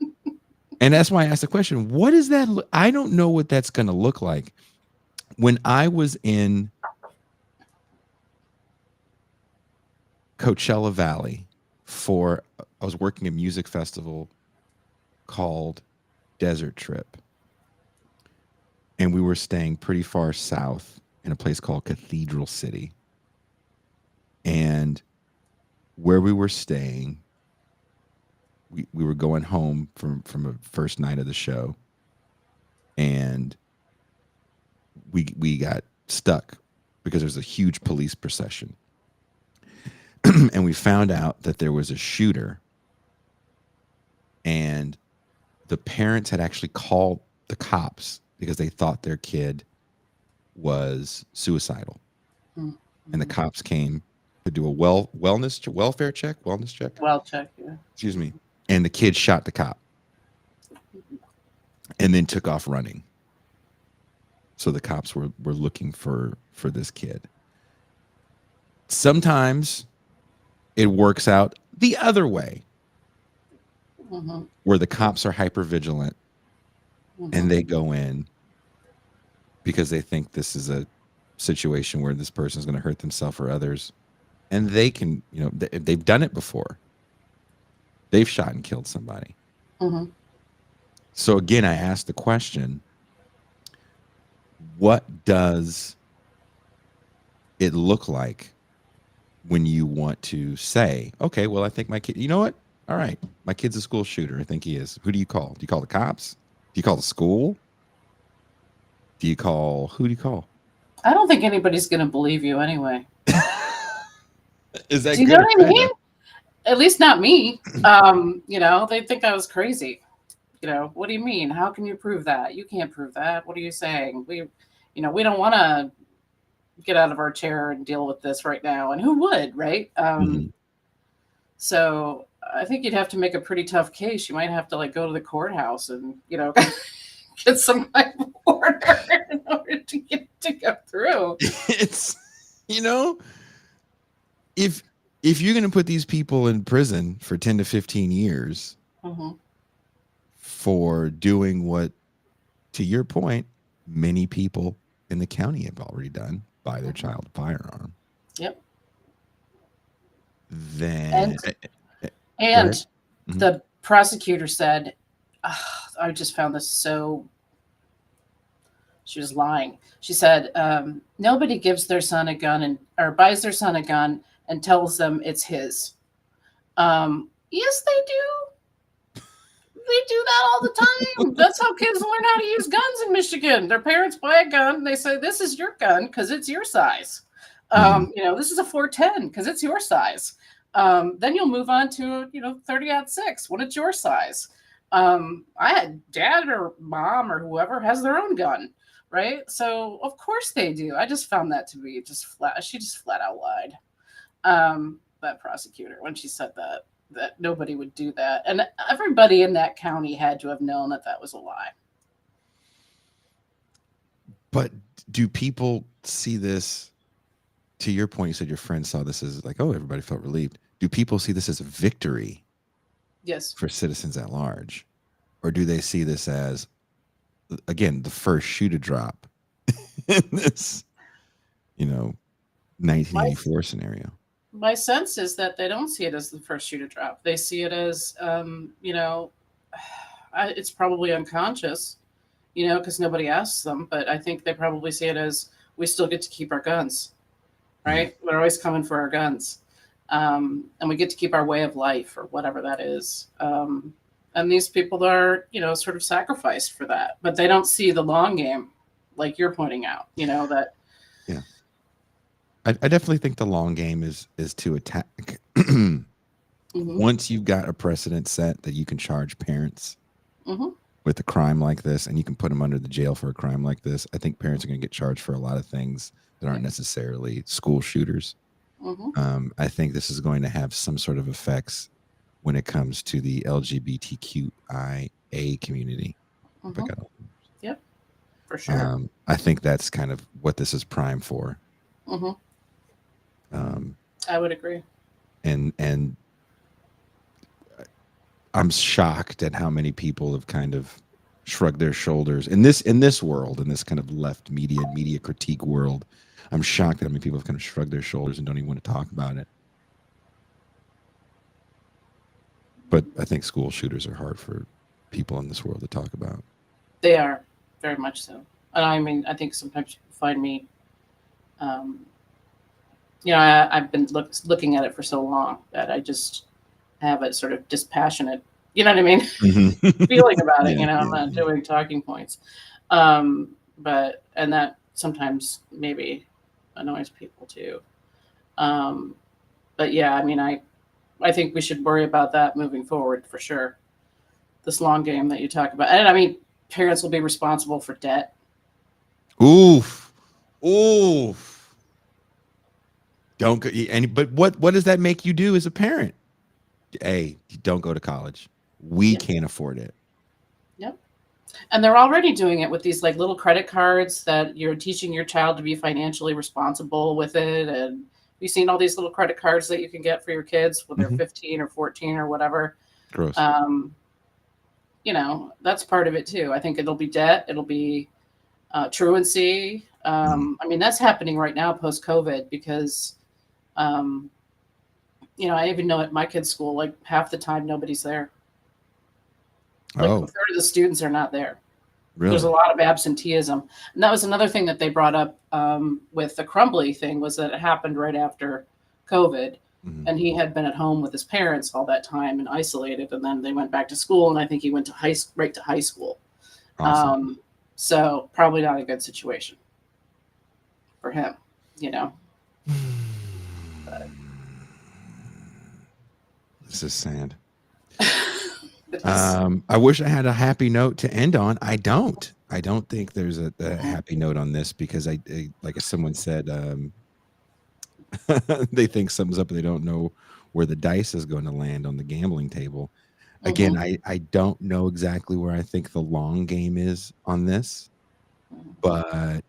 And that's why I asked the question, what is that? I don't know what that's going to look like. When I was in Coachella Valley I was working a music festival called Desert Trip. And we were staying pretty far south in a place called Cathedral City. And where we were staying, we were going home from a first night of the show, and we got stuck because there's a huge police procession. And we found out that there was a shooter, and the parents had actually called the cops because they thought their kid was suicidal. Mm-hmm. And the cops came to do a welfare check. Well, check. Yeah. Excuse me. And the kid shot the cop and then took off running. So the cops were looking for this kid. Sometimes it works out the other way, Mm-hmm. where the cops are hyper vigilant Mm-hmm. and they go in because they think this is a situation where this person is going to hurt themselves or others, and they can, they've done it before. They've shot and killed somebody. Mm-hmm. So again, I asked the question, what does it look like when you want to say, okay, well, I think my kid, you know what? All right, my kid's a school shooter. I think he is. Who do you call? Do you call the cops? Do you call the school? Who do you call? I don't think anybody's going to believe you anyway. Is that Do you know good or what I bad? mean? At least not me. They think I was crazy. What do you mean? How can you prove that? You can't prove that. What are you saying? We don't want to get out of our chair and deal with this right now. And who would, right? Mm-hmm. So I think you'd have to make a pretty tough case. You might have to go to the courthouse and, get some kind of order in order to get to go through. It's, if you're going to put these people in prison for 10 to 15 years Mm-hmm. for doing what, to your point, many people in the county have already done, buy their child a firearm. Yep. Then And the prosecutor said, I just found this so. She was lying. She said, nobody gives their son a gun or buys their son a gun and tells them it's his. Yes, they do. They do that all the time. That's how kids learn how to use guns in Michigan. Their parents buy a gun. And they say, this is your gun because it's your size. This is a 410 because it's your size. Then you'll move on to, 30-06 when it's your size. I had dad or mom or whoever has their own gun, right? So of course they do. I just found that to be just flat. She just flat out lied. That prosecutor, when she said that nobody would do that. And everybody in that county had to have known that was a lie. But do people see this, to your point, you said your friend saw this as like, oh, everybody felt relieved. Do people see this as a victory? Yes. For citizens at large? Or do they see this as, again, the first shoe to drop in this, 1984 scenario? My sense is that they don't see it as the first shoe to drop. They see it as, it's probably unconscious, because nobody asks them. But I think they probably see it as we still get to keep our guns, right? They're always coming for our guns. And we get to keep our way of life or whatever that is. And these people are, sort of sacrificed for that. But they don't see the long game, like you're pointing out, that. Yeah. I definitely think the long game is to attack. Once you've got a precedent set that you can charge parents with a crime like this, and you can put them under the jail for a crime like this, I think parents are going to get charged for a lot of things that aren't necessarily school shooters. I think this is going to have some sort of effects when it comes to the LGBTQIA community. Yep, for sure. I think that's kind of what this is primed for. I would agree. And I'm shocked at how many people have kind of shrugged their shoulders in this world, in this kind of left media critique world. I'm shocked at how many people have kind of shrugged their shoulders and don't even want to talk about it. But I think school shooters are hard for people in this world to talk about. They are, very much so. And I mean, I think sometimes people find me, I've been looking at it for so long that I just have a sort of dispassionate, you know what I mean, feeling about it. I'm not doing talking points. And that sometimes maybe annoys people too. But yeah, I mean, I think we should worry about that moving forward for sure. This long game that you talk about. And I mean, parents will be responsible for debt. Oof. Don't go. But what does that make you do as a parent? Hey, don't go to college. We can't afford it. Yep. And they're already doing it with these little credit cards that you're teaching your child to be financially responsible with it. And you've seen all these little credit cards that you can get for your kids when they're 15 or 14 or whatever. Gross. That's part of it too. I think it'll be debt. It'll be truancy. I mean, that's happening right now post COVID because, um, I even know at my kids' school, like half the time nobody's there. Like a Oh, third of the students are not there. There's a really? lot of absenteeism, and that was another thing that they brought up with the Crumbly thing was that it happened right after COVID, Hmm. and he had been at home with his parents all that time and isolated, and then they went back to school, and I think he went to right to high school. Awesome. Um, so probably not a good situation for him, you know. But This is sad. it is. I wish I had a happy note to end on. I don't. I don't think there's a happy note on this because like someone said, they think something's up, but they don't know where the dice is going to land on the gambling table. Again, Mm-hmm. I don't know exactly where I think the long game is on this, but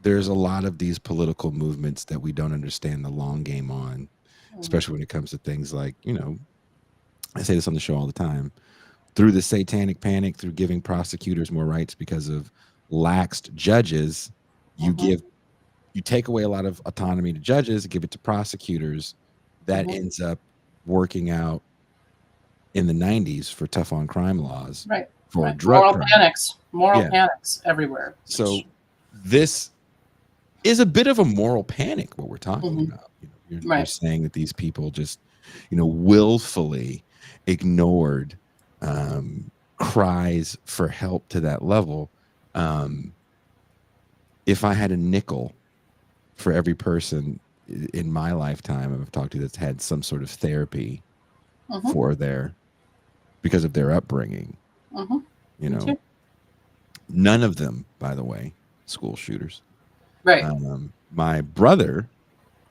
there's a lot of these political movements that we don't understand the long game on, Mm-hmm. especially when it comes to things like, I say this on the show all the time, through the satanic panic, through giving prosecutors more rights because of laxed judges, you Mm-hmm. give you take away a lot of autonomy to judges, give it to prosecutors. That Mm-hmm. ends up working out in the 90s for tough on crime laws Right. for Right. drug crime. Moral Yeah. panics everywhere. So this is a bit of a moral panic what we're talking Mhm. about. You're Right. saying that these people just, willfully ignored cries for help to that level. Um, if I had a nickel for every person in my lifetime I've talked to that's had some sort of therapy Mhm. for because of their upbringing, Mhm. you Me know, too. none of them, by the way, school shooters. Right. My brother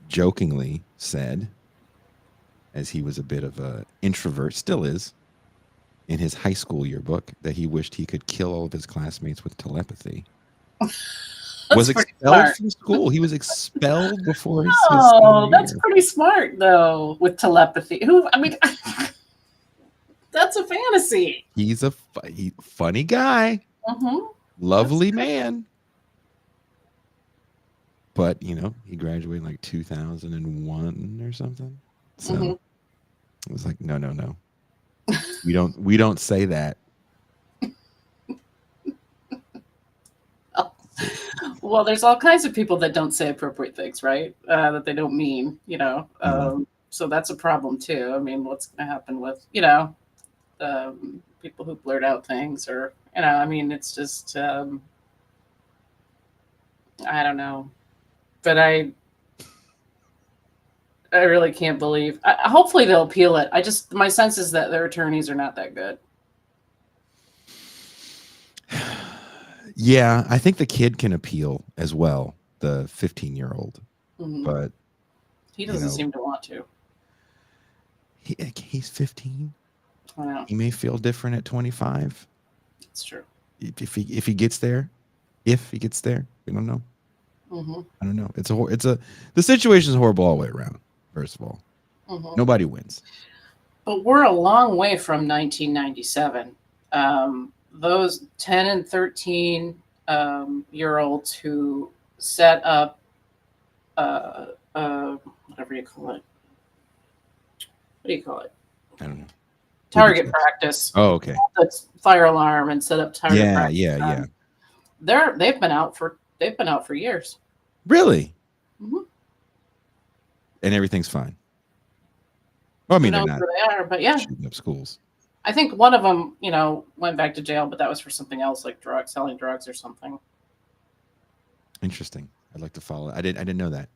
jokingly said, as he was a bit of a introvert, still is, in his high school yearbook, that he wished he could kill all of his classmates with telepathy. That's Was pretty expelled smart. from school. He was expelled before his senior Oh, that's year. pretty smart though with telepathy. Who I mean that's a fantasy. He's a funny guy, Mhm. That's lovely good. man. But, he graduated in like 2001 or something. So Mhm. I was like, no, no, no. We don't say that. Well, there's all kinds of people that don't say appropriate things, right? That they don't mean, Mhm. So that's a problem too. I mean, what's going to happen with, people who blurt out things or, I mean, it's just, I don't know. But I really can't believe. Hopefully they'll appeal it. My sense is that their attorneys are not that good. Yeah, I think the kid can appeal as well, the 15-year-old. Mhm. But, He you doesn't know, seem to want to. he's 15. I know. He may feel different at 25. It's true. If he gets there, we don't know. Hmm. I don't know. The situation is horrible all the way around. First of all, Hmm. nobody wins. But we're a long way from 1997. Those 10 and 13 year olds who set up, uh, whatever you call it. What do you call it? I don't know. Booby Target traps. practice. Oh, okay. That's fire alarm and set up target Yeah, practice. yeah, yeah. They've been out for years. Really? Hmm. And everything's fine. Well, I Who mean, they're knows not where they are? But yeah, shooting up schools. I think one of them, went back to jail, but that was for something else, like selling drugs or something. Interesting. I'd like to follow. I didn't know that.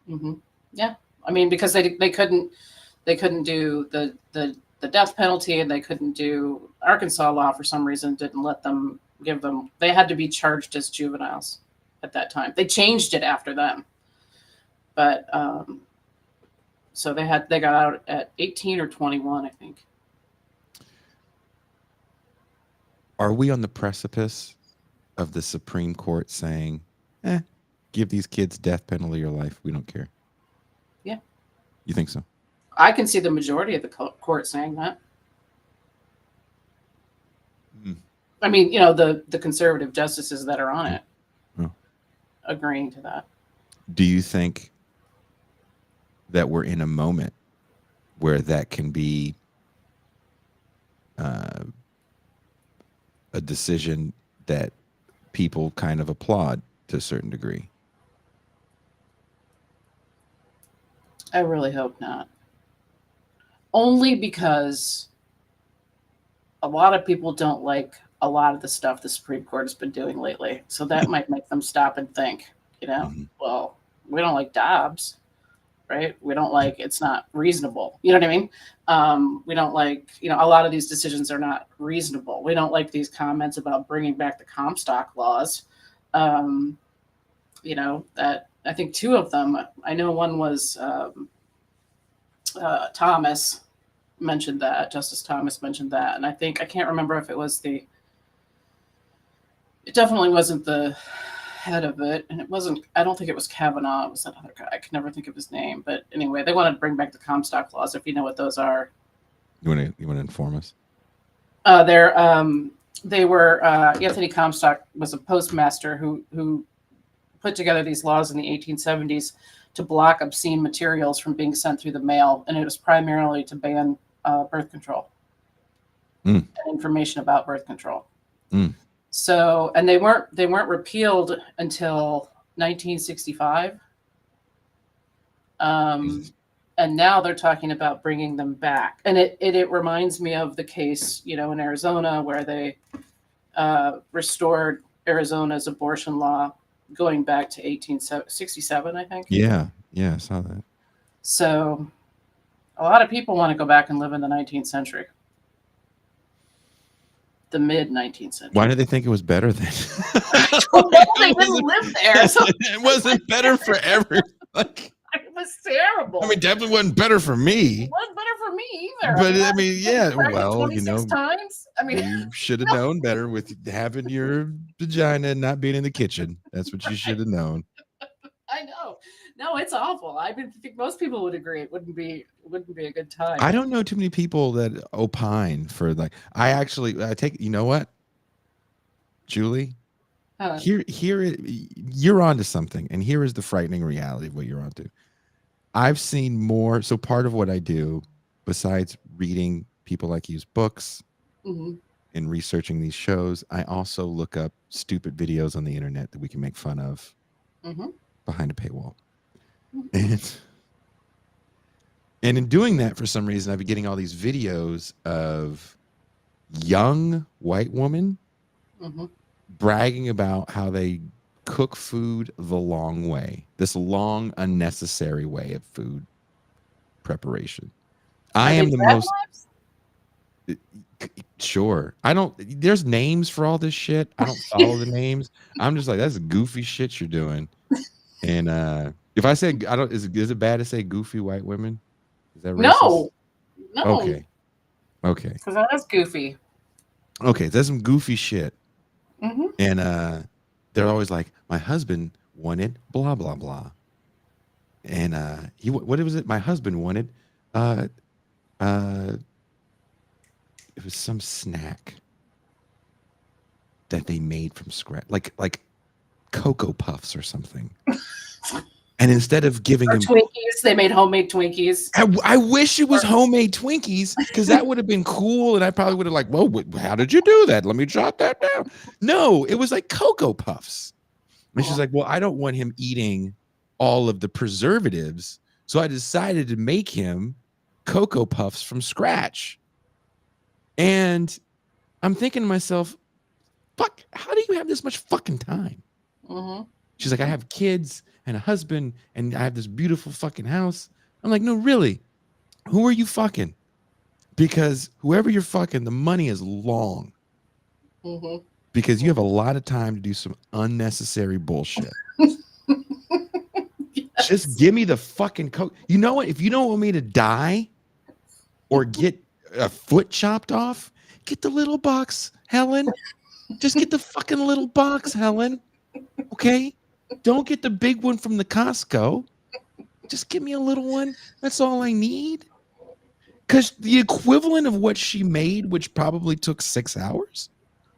Hmm. Yeah, I mean, because they couldn't do the death penalty, and they couldn't do Arkansas law for some reason didn't let them give them. They had to be charged as juveniles at that time. They changed it after them, but so they got out at 18 or 21, I think. Are we on the precipice of the Supreme Court saying, give these kids death penalty or life? We don't care. Yeah, You think so? I can see the majority of the court saying that. Mm. I mean, you know, the conservative justices that are on it Oh. agreeing to that. Do you think that we're in a moment where that can be a decision that people kind of applaud to a certain degree? I really hope not. Only because a lot of people don't like a lot of the stuff the Supreme Court has been doing lately. So that might make them stop and think, you know, well, we don't like Dobbs, right? We don't like, it's not reasonable. You know what I mean? We don't like, you know, a lot of these decisions are not reasonable. We don't like these comments about bringing back the Comstock laws. You know, that I think two of them, I know one was Thomas mentioned that, Justice Thomas mentioned that. And I think, I can't remember if it was it definitely wasn't the head of it. And it wasn't, I don't think it was Kavanaugh. It was that other guy. I can never think of his name. But anyway, they wanted to bring back the Comstock laws, if you know what those are. You want to inform us? They were, Anthony Comstock was a postmaster who put together these laws in the 1870s to block obscene materials from being sent through the mail. And it was primarily to ban birth control and information about birth control. So, and they weren't repealed until 1965. And now they're talking about bringing them back. And it reminds me of the case, you know, in Arizona where they restored Arizona's abortion law going back to 1867, I think. Yeah, I saw that. So a lot of people want to go back and live in the 19th century. The mid 19th century. Why did they think it was better then? They didn't live there. So it wasn't better for everyone. It was terrible. I mean, definitely wasn't better for me. It wasn't better for me either. But I mean, yeah, well, you know, times. I mean, you should have known better with having your vagina and not being in the kitchen. That's what you should have known. I know. No, it's awful. I think most people would agree it wouldn't be a good time. I don't know too many people that opine for like. I take. You know what, Julie? Here, you're onto something, and here is the frightening reality of what you're onto. I've seen more. So part of what I do, besides reading people like you's books and researching these shows, I also look up stupid videos on the internet that we can make fun of behind a paywall. And in doing that, for some reason, I've been getting all these videos of young white women bragging about how they cook food the long way, this long, unnecessary way of food preparation. I am the most sure. I don't. There's names for all this shit. I don't follow the names. I'm just like, that's goofy shit you're doing. And if I say I don't, is it bad to say goofy white women? Is that racist? No. Okay. Because that's goofy. Okay, that's some goofy shit. And they're always like, my husband wanted blah blah blah. And what was it? My husband wanted it was some snack that they made from scratch, like Cocoa Puffs or something. And instead of giving him Twinkies, they made homemade Twinkies. I wish it was homemade Twinkies, because that would have been cool, and I probably would have like, well, how did you do that? Let me jot that down. No, it was like Cocoa Puffs. And she's like, well, I don't want him eating all of the preservatives, so I decided to make him Cocoa Puffs from scratch. And I'm thinking to myself, fuck, how do you have this much fucking time? She's like, I have kids and a husband, and I have this beautiful fucking house. I'm like, no, really? Who are you fucking? Because whoever you're fucking, the money is long. Because you have a lot of time to do some unnecessary bullshit. Yes. Just give me the fucking coke. You know what? If you don't want me to die or get a foot chopped off, get the little box, Helen. Just get the fucking little box, Helen. Okay? Don't get the big one from the Costco. Just give me a little one. That's all I need. Because the equivalent of what she made, which probably took 6 hours,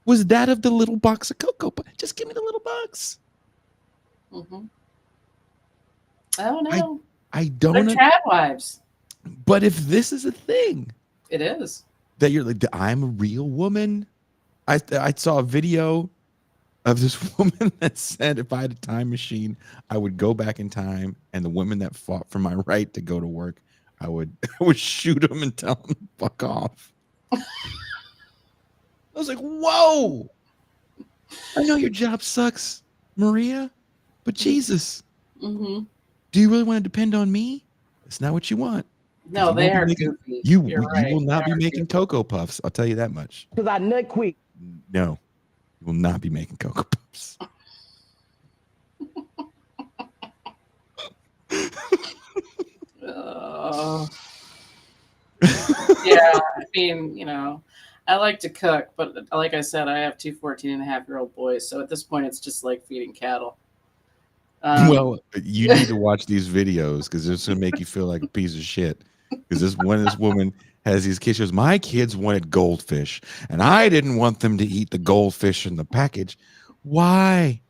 was that of the little box of Cocoa Puffs. Just give me the little box. Mm-hmm. Oh no, I they're don't. trad wives. But if this is a thing It is. that you're like, I'm a real woman. I saw a video of this woman that said if I had a time machine, I would go back in time, and the women that fought for my right to go to work, I would shoot them and tell them to fuck off. I was like, whoa! I know your job sucks, Maria, but Jesus, Mm-hmm. do you really want to depend on me? It's not what you want. No, You they won't be are making goofy. you You're you right. will not They be are making goofy. Cocoa Puffs. I'll tell you that much. Because I nut quick. No, you will not be making Cocoa Puffs. Yeah, I mean, I like to cook, but like I said, I have two 14-and-a-half-year-old boys, so at this point, it's just like feeding cattle. Well, you need to watch these videos because it's going to make you feel like a piece of shit. Because this woman has these kids. She goes, my kids wanted goldfish, and I didn't want them to eat the goldfish in the package. Why?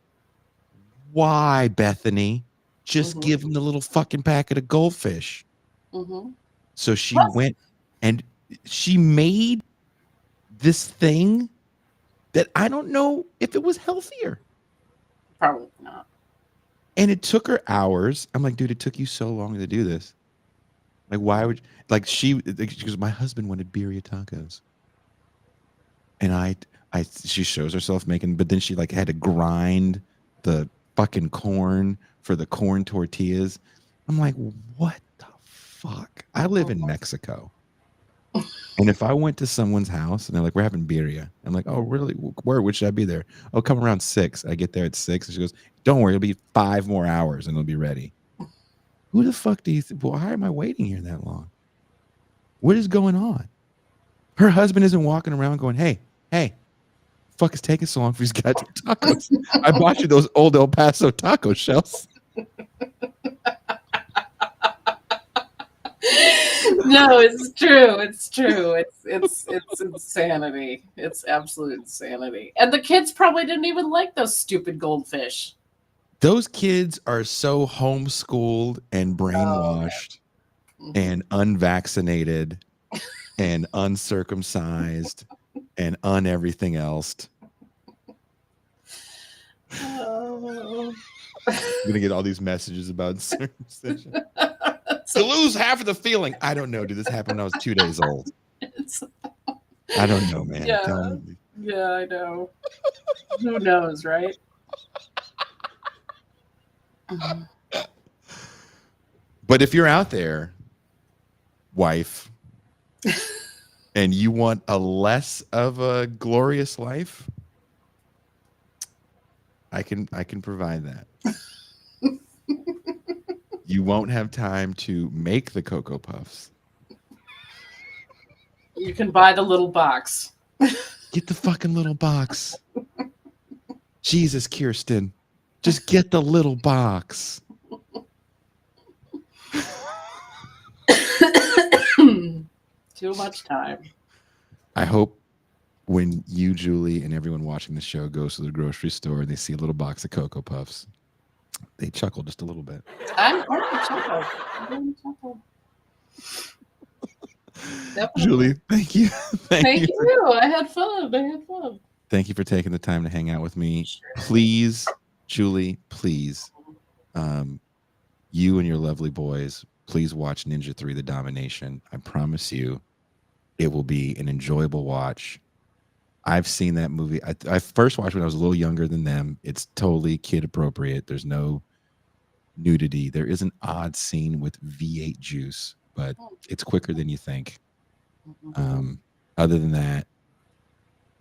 Why, Bethany? Just Mhm. give them the little fucking packet of goldfish. Mm-hmm. So she Plus, went and she made this thing that I don't know if it was healthier. probably not. And it took her hours. I'm like, dude, it took you so long to do this. Like, why would she goes, my husband wanted birria tacos. And she shows herself making, but then she like had to grind the fucking corn for the corn tortillas. I'm like, what the fuck? I live in Mexico. And if I went to someone's house and they're like, we're having birria, I'm like, oh, really? Where? Which should I be there? Oh, come around 6. I get there at 6. And she goes, don't worry, it'll be 5 more hours and it'll be ready. Who the fuck do you think? Why am I waiting here that long? What is going on? Her husband isn't walking around going, hey, fuck is taking so long for these goddamn tacos? I bought you those old El Paso taco shells. No, it's true. It's true. It's insanity. It's absolute insanity. And the kids probably didn't even like those stupid goldfish. Those kids are so homeschooled and brainwashed and unvaccinated and uncircumcised and everything else. Oh. I'm gonna get all these messages about circumcision. To lose half of the feeling. I don't know. Did this happen when I was 2 days old? I don't know, man. Yeah. Tell me. Yeah, I know. Who knows, right? But if you're out there, wife, and you want a less of a glorious life, I can provide that. You won't have time to make the Cocoa Puffs. You can buy the little box. Get the fucking little box. Jesus, Kirsten. Just get the little box. Too much time. I hope when you, Julie, and everyone watching the show goes to the grocery store and they see a little box of Cocoa Puffs, they chuckle just a little bit. I'm going to chuckle. Definitely. Julie, thank you. Thank you. I had fun. Thank you for taking the time to hang out with me. Sure. Please, Julie, please, you and your lovely boys, please watch Ninja 3: The Domination. I promise you it will be an enjoyable watch. I've seen that movie. I first watched when I was a little younger than them. It's totally kid appropriate. There's no nudity. There is an odd scene with V8 juice, but it's quicker than you think. Other than that,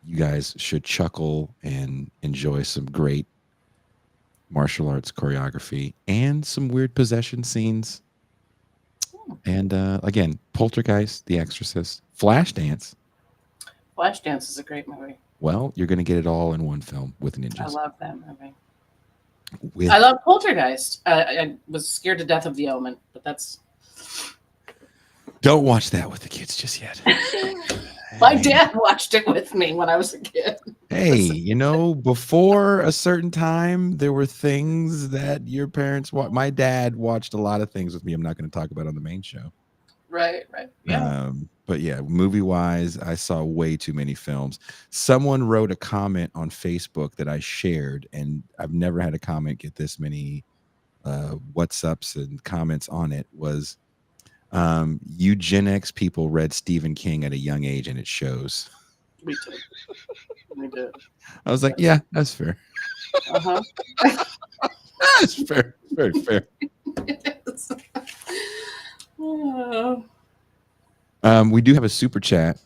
you guys should chuckle and enjoy some great martial arts choreography and some weird possession scenes. And again, Poltergeist, The Exorcist, Flashdance. Flashdance is a great movie. Well, you're going to get it all in one film with ninjas. I love that movie. I love Poltergeist. I was scared to death of The Omen, but that's... Don't watch that with the kids just yet. My dad watched it with me when I was a kid. Hey, before a certain time, there were things that your parents watched. My dad watched a lot of things with me. I'm not going to talk about on the main show. Right. Yeah. But yeah, movie wise, I saw way too many films. Someone wrote a comment on Facebook that I shared, and I've never had a comment get this many what's ups and comments on it. Was you Gen X people read Stephen King at a young age, and it shows. We did. We did. I was like, yeah, that's fair. Uh-huh. That's fair. Very fair. Yes. Oh. We do have a super chat.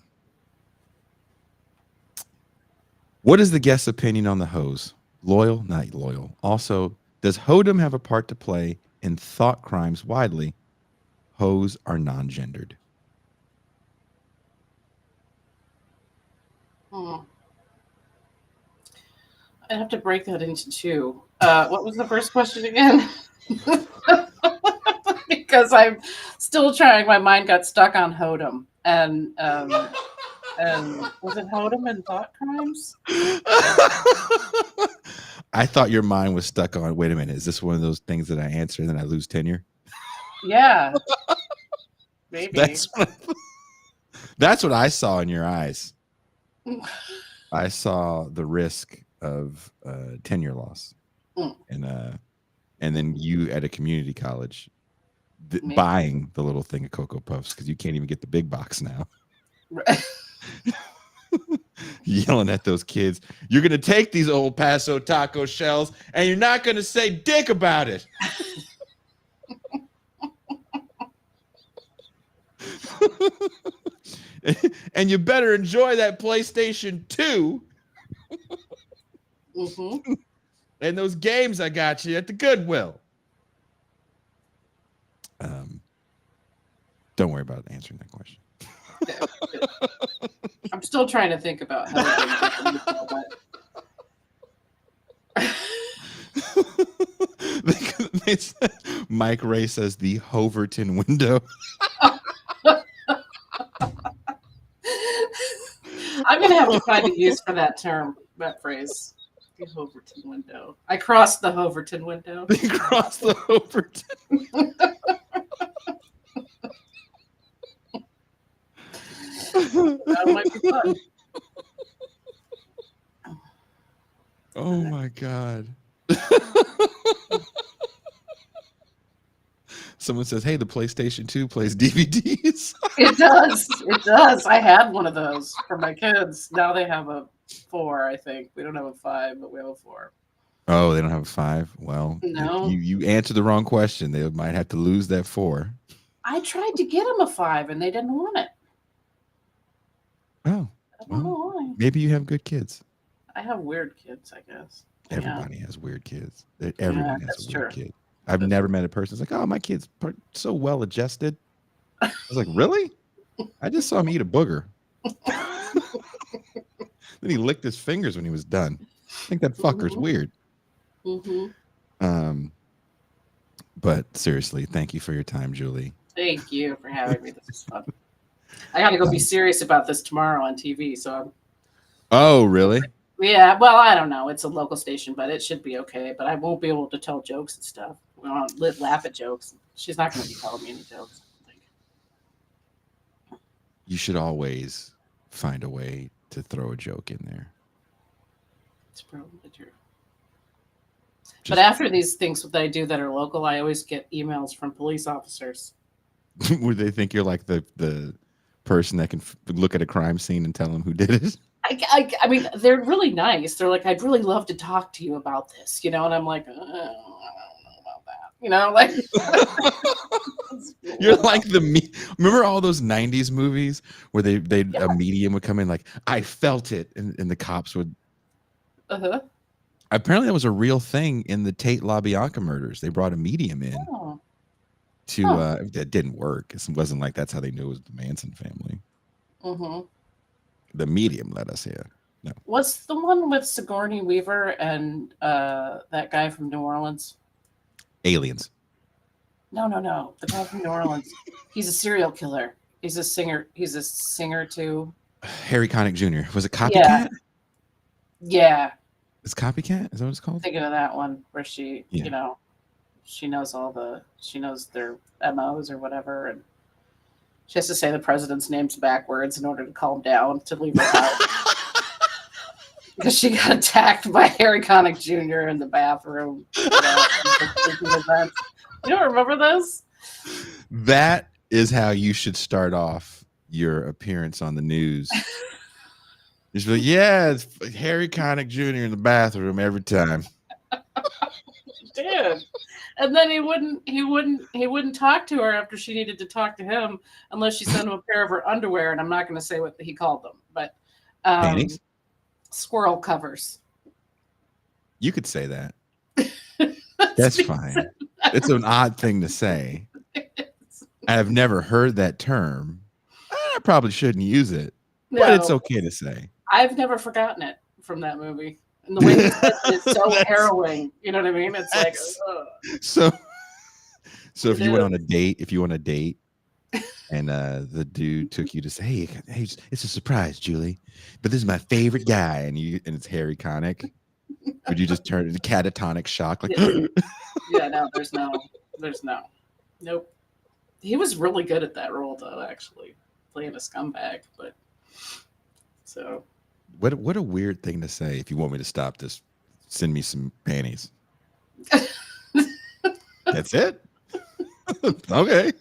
What is the guest's opinion on the hose? Loyal, not loyal. Also, does Hodom have a part to play in thought crimes widely? Hoes are non-gendered. I'd have to break that into two. What was the first question again? Because I'm still trying. My mind got stuck on Hodom, and was it Hodom and thought crimes? I thought your mind was stuck on. Wait a minute, is this one of those things that I answer and then I lose tenure? Yeah, maybe. That's what I saw in your eyes. I saw the risk of tenure loss, and then you at a community college buying the little thing of Cocoa Puffs because you can't even get the big box now. Yelling at those kids, you're gonna take these old Paso taco shells and you're not gonna say dick about it. And you better enjoy that PlayStation 2 and those games I got you at the Goodwill. Don't worry about answering that question. I'm still trying to think about how to Mike Ray says the Hoverton window. I'm gonna have to find a use for that term, that phrase. The Hoverton window. I crossed the Hoverton window. They crossed the Hoverton. That might be fun. Oh my God. Someone says, hey, the PlayStation 2 plays DVDs. It does. It does. I had one of those for my kids. Now they have a 4, I think. We don't have a 5, but we have a 4. Oh, they don't have a 5? Well, no. You answered the wrong question. They might have to lose that 4. I tried to get them a 5 and they didn't want it. Oh, well, maybe you have good kids. I have weird kids, I guess. Everybody has weird kids. Everyone has a weird true. kid. I've never met a person that's like, oh, my kid's so well adjusted. I was like, really? I just saw him eat a booger. Then he licked his fingers when he was done. I think that fucker's weird. But seriously, thank you for your time, Julie. Thank you for having me. This is fun. I got to go be serious about this tomorrow on TV. So. Oh, really? Yeah. Well, I don't know. It's a local station, but it should be okay. But I won't be able to tell jokes and stuff. We don't laugh at jokes. She's not going to be telling me any jokes. You should always find a way to throw a joke in there. It's probably true. But after these things that I do that are local, I always get emails from police officers. Would they think you're like the person that can look at a crime scene and tell them who did it? I mean, they're really nice. They're like, I'd really love to talk to you about this, and I'm like, I don't know about that, like. You're like remember all those 90s movies where a medium would come in like, I felt it, and the cops would. Apparently that was a real thing in the Tate LaBianca murders. They brought a medium in that didn't work. It wasn't like that's how they knew it was the Manson family. The medium let us hear. No. What's the one with Sigourney Weaver and that guy from New Orleans? Aliens. No. The guy from New Orleans. He's a serial killer. He's a singer. He's a singer too. Harry Connick Jr. Was it Copycat? Yeah, It's Copycat. Is that what it's called? thinking of that one where she, Yeah. she knows she knows their MOs or whatever, and she has to say the president's names backwards in order to calm down to leave her house because she got attacked by Harry Connick Jr. in the bathroom. You don't remember this? That is how you should start off your appearance on the news. You should be like, yeah, it's Harry Connick Jr. in the bathroom every time. Dude. And then he wouldn't talk to her after she needed to talk to him unless she sent him a pair of her underwear, and I'm not going to say what he called them, but Panties? squirrel covers. You could say that. That's fine. It's an odd thing to say. I have never heard that term. I probably shouldn't use it, but it's okay to say. I've never forgotten it from that movie. And the way he says it is so harrowing. You know what I mean? It's like, ugh. So if you went on a date, and the dude took you to say, hey, it's a surprise, Julie, but this is my favorite guy, and it's Harry Connick, would you just turn into catatonic shock? Like, yeah, no, there's no. Nope. He was really good at that role, though, actually, playing a scumbag. But so. What a weird thing to say. If you want me to stop this, send me some panties. That's it? Okay.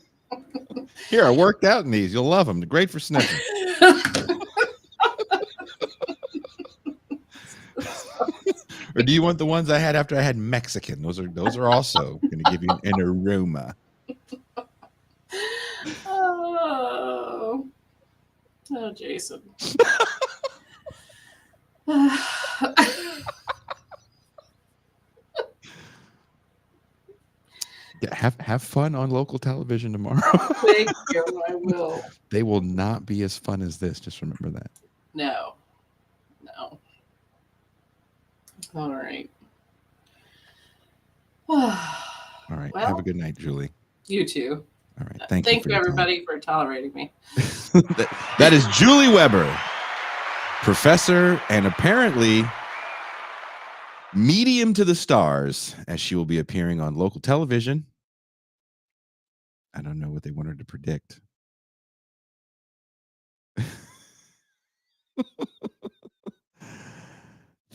Here, I worked out in these. You'll love them. They're great for sniffing. Or do you want the ones I had after I had Mexican? Those are also going to give you an aroma. Oh, Jason. Yeah, have fun on local television tomorrow. Thank you. I will. They will not be as fun as this. Just remember that. No. All right. All right. Well, have a good night, Julie. You too. All right. Thank you everybody for tolerating me. That is Julie Weber, professor and apparently medium to the stars, as she will be appearing on local television. I don't know what they want her to predict.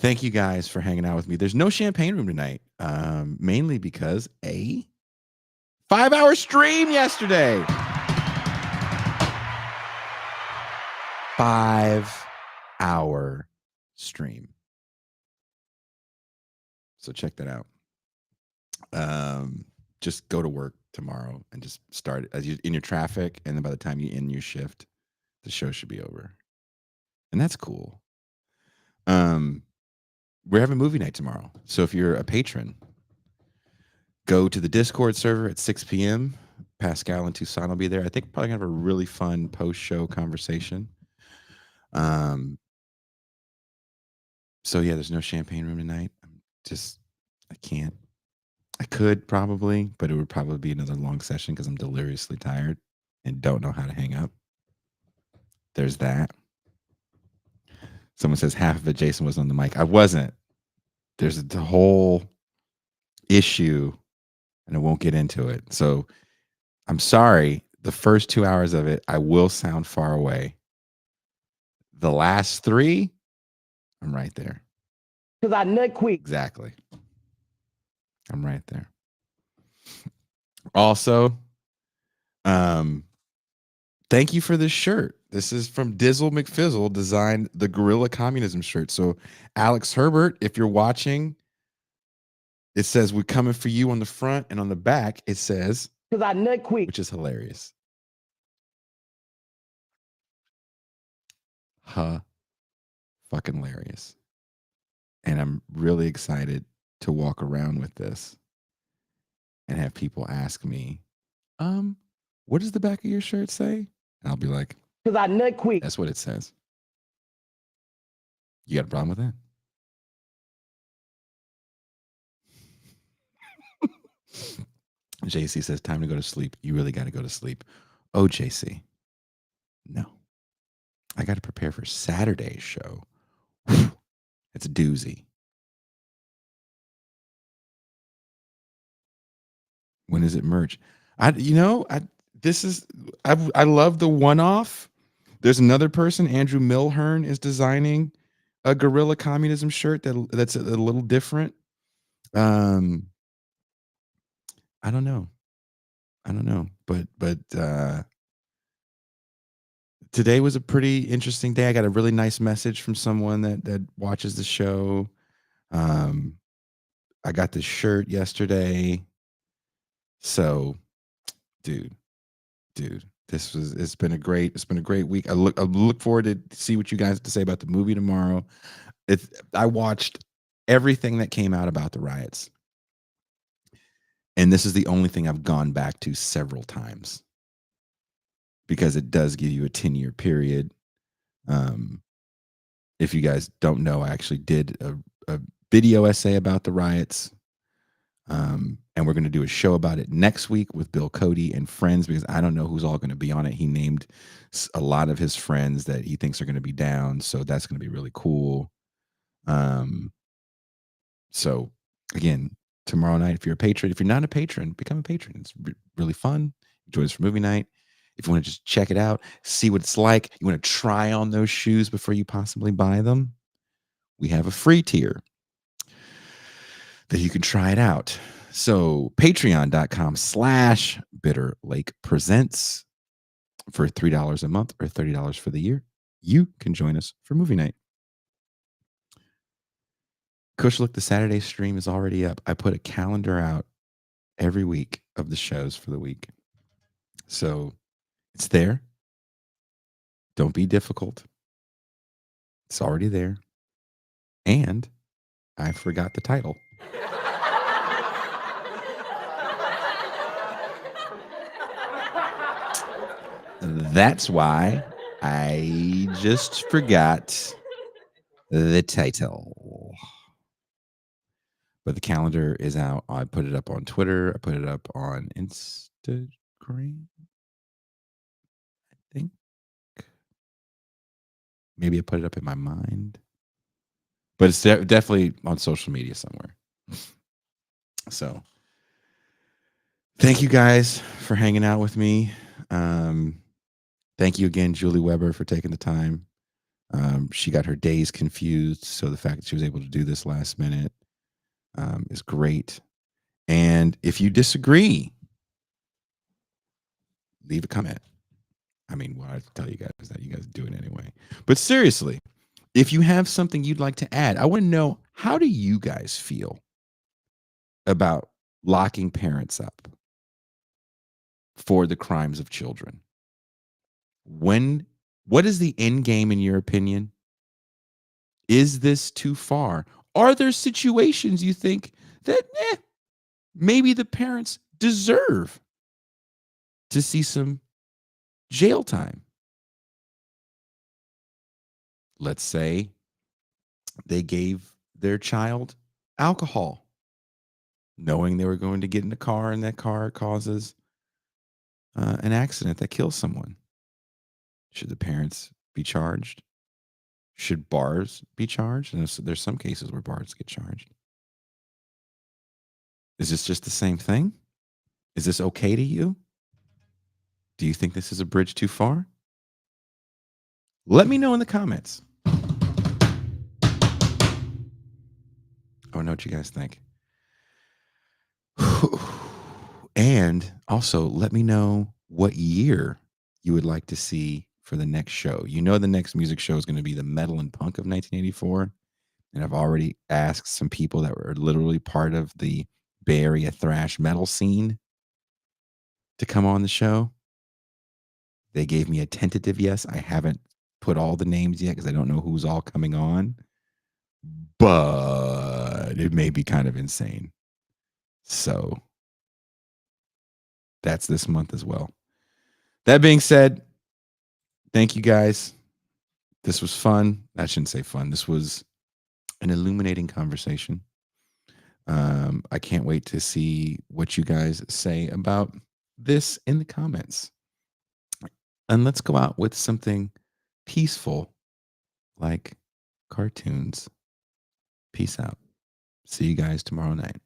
Thank you guys for hanging out with me. There's no champagne room tonight, mainly because a 5-hour stream yesterday. 5-hour stream. So check that out. Just go to work tomorrow and just start as you in your traffic, and then by the time you end your shift, the show should be over. And that's cool. We're having movie night tomorrow. So if you're a patron, go to the Discord server at 6 p.m. Pascal and Tucson will be there. I think we're probably gonna have a really fun post-show conversation. So yeah, there's no champagne room tonight. I can't. I could probably, but it would probably be another long session because I'm deliriously tired and don't know how to hang up. There's that. Someone says half of it Jason was on the mic. I wasn't. There's a whole issue, and I won't get into it. So I'm sorry. The first 2 hours of it, I will sound far away. The last 3, I'm right there. Because I nut quick. Exactly. I'm right there. Also, thank you for this shirt. This is from Dizzle McFizzle, designed the Guerrilla Communism shirt. So, Alex Herbert, if you're watching, it says "We're coming for you" on the front, and on the back it says "Because I nut quick," which is hilarious. Fucking hilarious. And I'm really excited to walk around with this and have people ask me, what does the back of your shirt say? And I'll be like, "Because I nut quick." That's what it says. You got a problem with that? JC says, time to go to sleep. You really got to go to sleep. Oh, JC. No. I got to prepare for Saturday's show. It's a doozy. When is it merch? I love the one-off. There's another person, Andrew Milhern, is designing a guerrilla communism shirt that's a little different. I don't know. But today was a pretty interesting day. I got a really nice message from someone that watches the show. I got this shirt yesterday. So, dude, it's been a great week. I look forward to see what you guys have to say about the movie tomorrow. I watched everything that came out about the riots, and this is the only thing I've gone back to several times because it does give you a 10-year period. If you guys don't know, I actually did a video essay about the riots. And we're going to do a show about it next week with Bill Cody and friends because I don't know who's all going to be on it. He named a lot of his friends that he thinks are going to be down, so that's going to be really cool. So again, tomorrow night, if you're a patron, if you're not a patron, become a patron. It's really fun. Join us for movie night. If you want to just check it out, see what it's like, you want to try on those shoes before you possibly buy them, we have a free tier that you can try it out. So patreon.com/Bitter Lake Presents for $3 a month or $30 for the year. You can join us for movie night. Kush, look, the Saturday stream is already up. I put a calendar out every week of the shows for the week. So it's there. Don't be difficult. It's already there. And I forgot the title. That's why I just forgot the title. But the calendar is out. I put it up on Twitter. I put it up on Instagram, I think. Maybe I put it up in my mind. But it's definitely on social media somewhere. So thank you guys for hanging out with me. Thank you again, Julie Weber, for taking the time. She got her days confused, so the fact that she was able to do this last minute is great. And if you disagree, leave a comment. I mean, well, I tell you guys that you guys do it anyway. But seriously, if you have something you'd like to add, I want to know, how do you guys feel about locking parents up for the crimes of children? What is the end game in your opinion? Is this too far? Are there situations you think that maybe the parents deserve to see some jail time? Let's say they gave their child alcohol, knowing they were going to get in a car and that car causes an accident that kills someone. Should the parents be charged? Should bars be charged? And there's some cases where bars get charged. Is this just the same thing? Is this okay to you? Do you think this is a bridge too far? Let me know in the comments. I want to know what you guys think. And also, let me know what year you would like to see for the next show. You know, the next music show is going to be the Metal and Punk of 1984. And I've already asked some people that were literally part of the Bay Area thrash metal scene to come on the show. They gave me a tentative yes. I haven't put all the names yet because I don't know who's all coming on. But it may be kind of insane. So that's this month as well. That being said, thank you guys. This was fun. I shouldn't say fun. This was an illuminating conversation. I can't wait to see what you guys say about this in the comments. And let's go out with something peaceful like cartoons. Peace out. See you guys tomorrow night.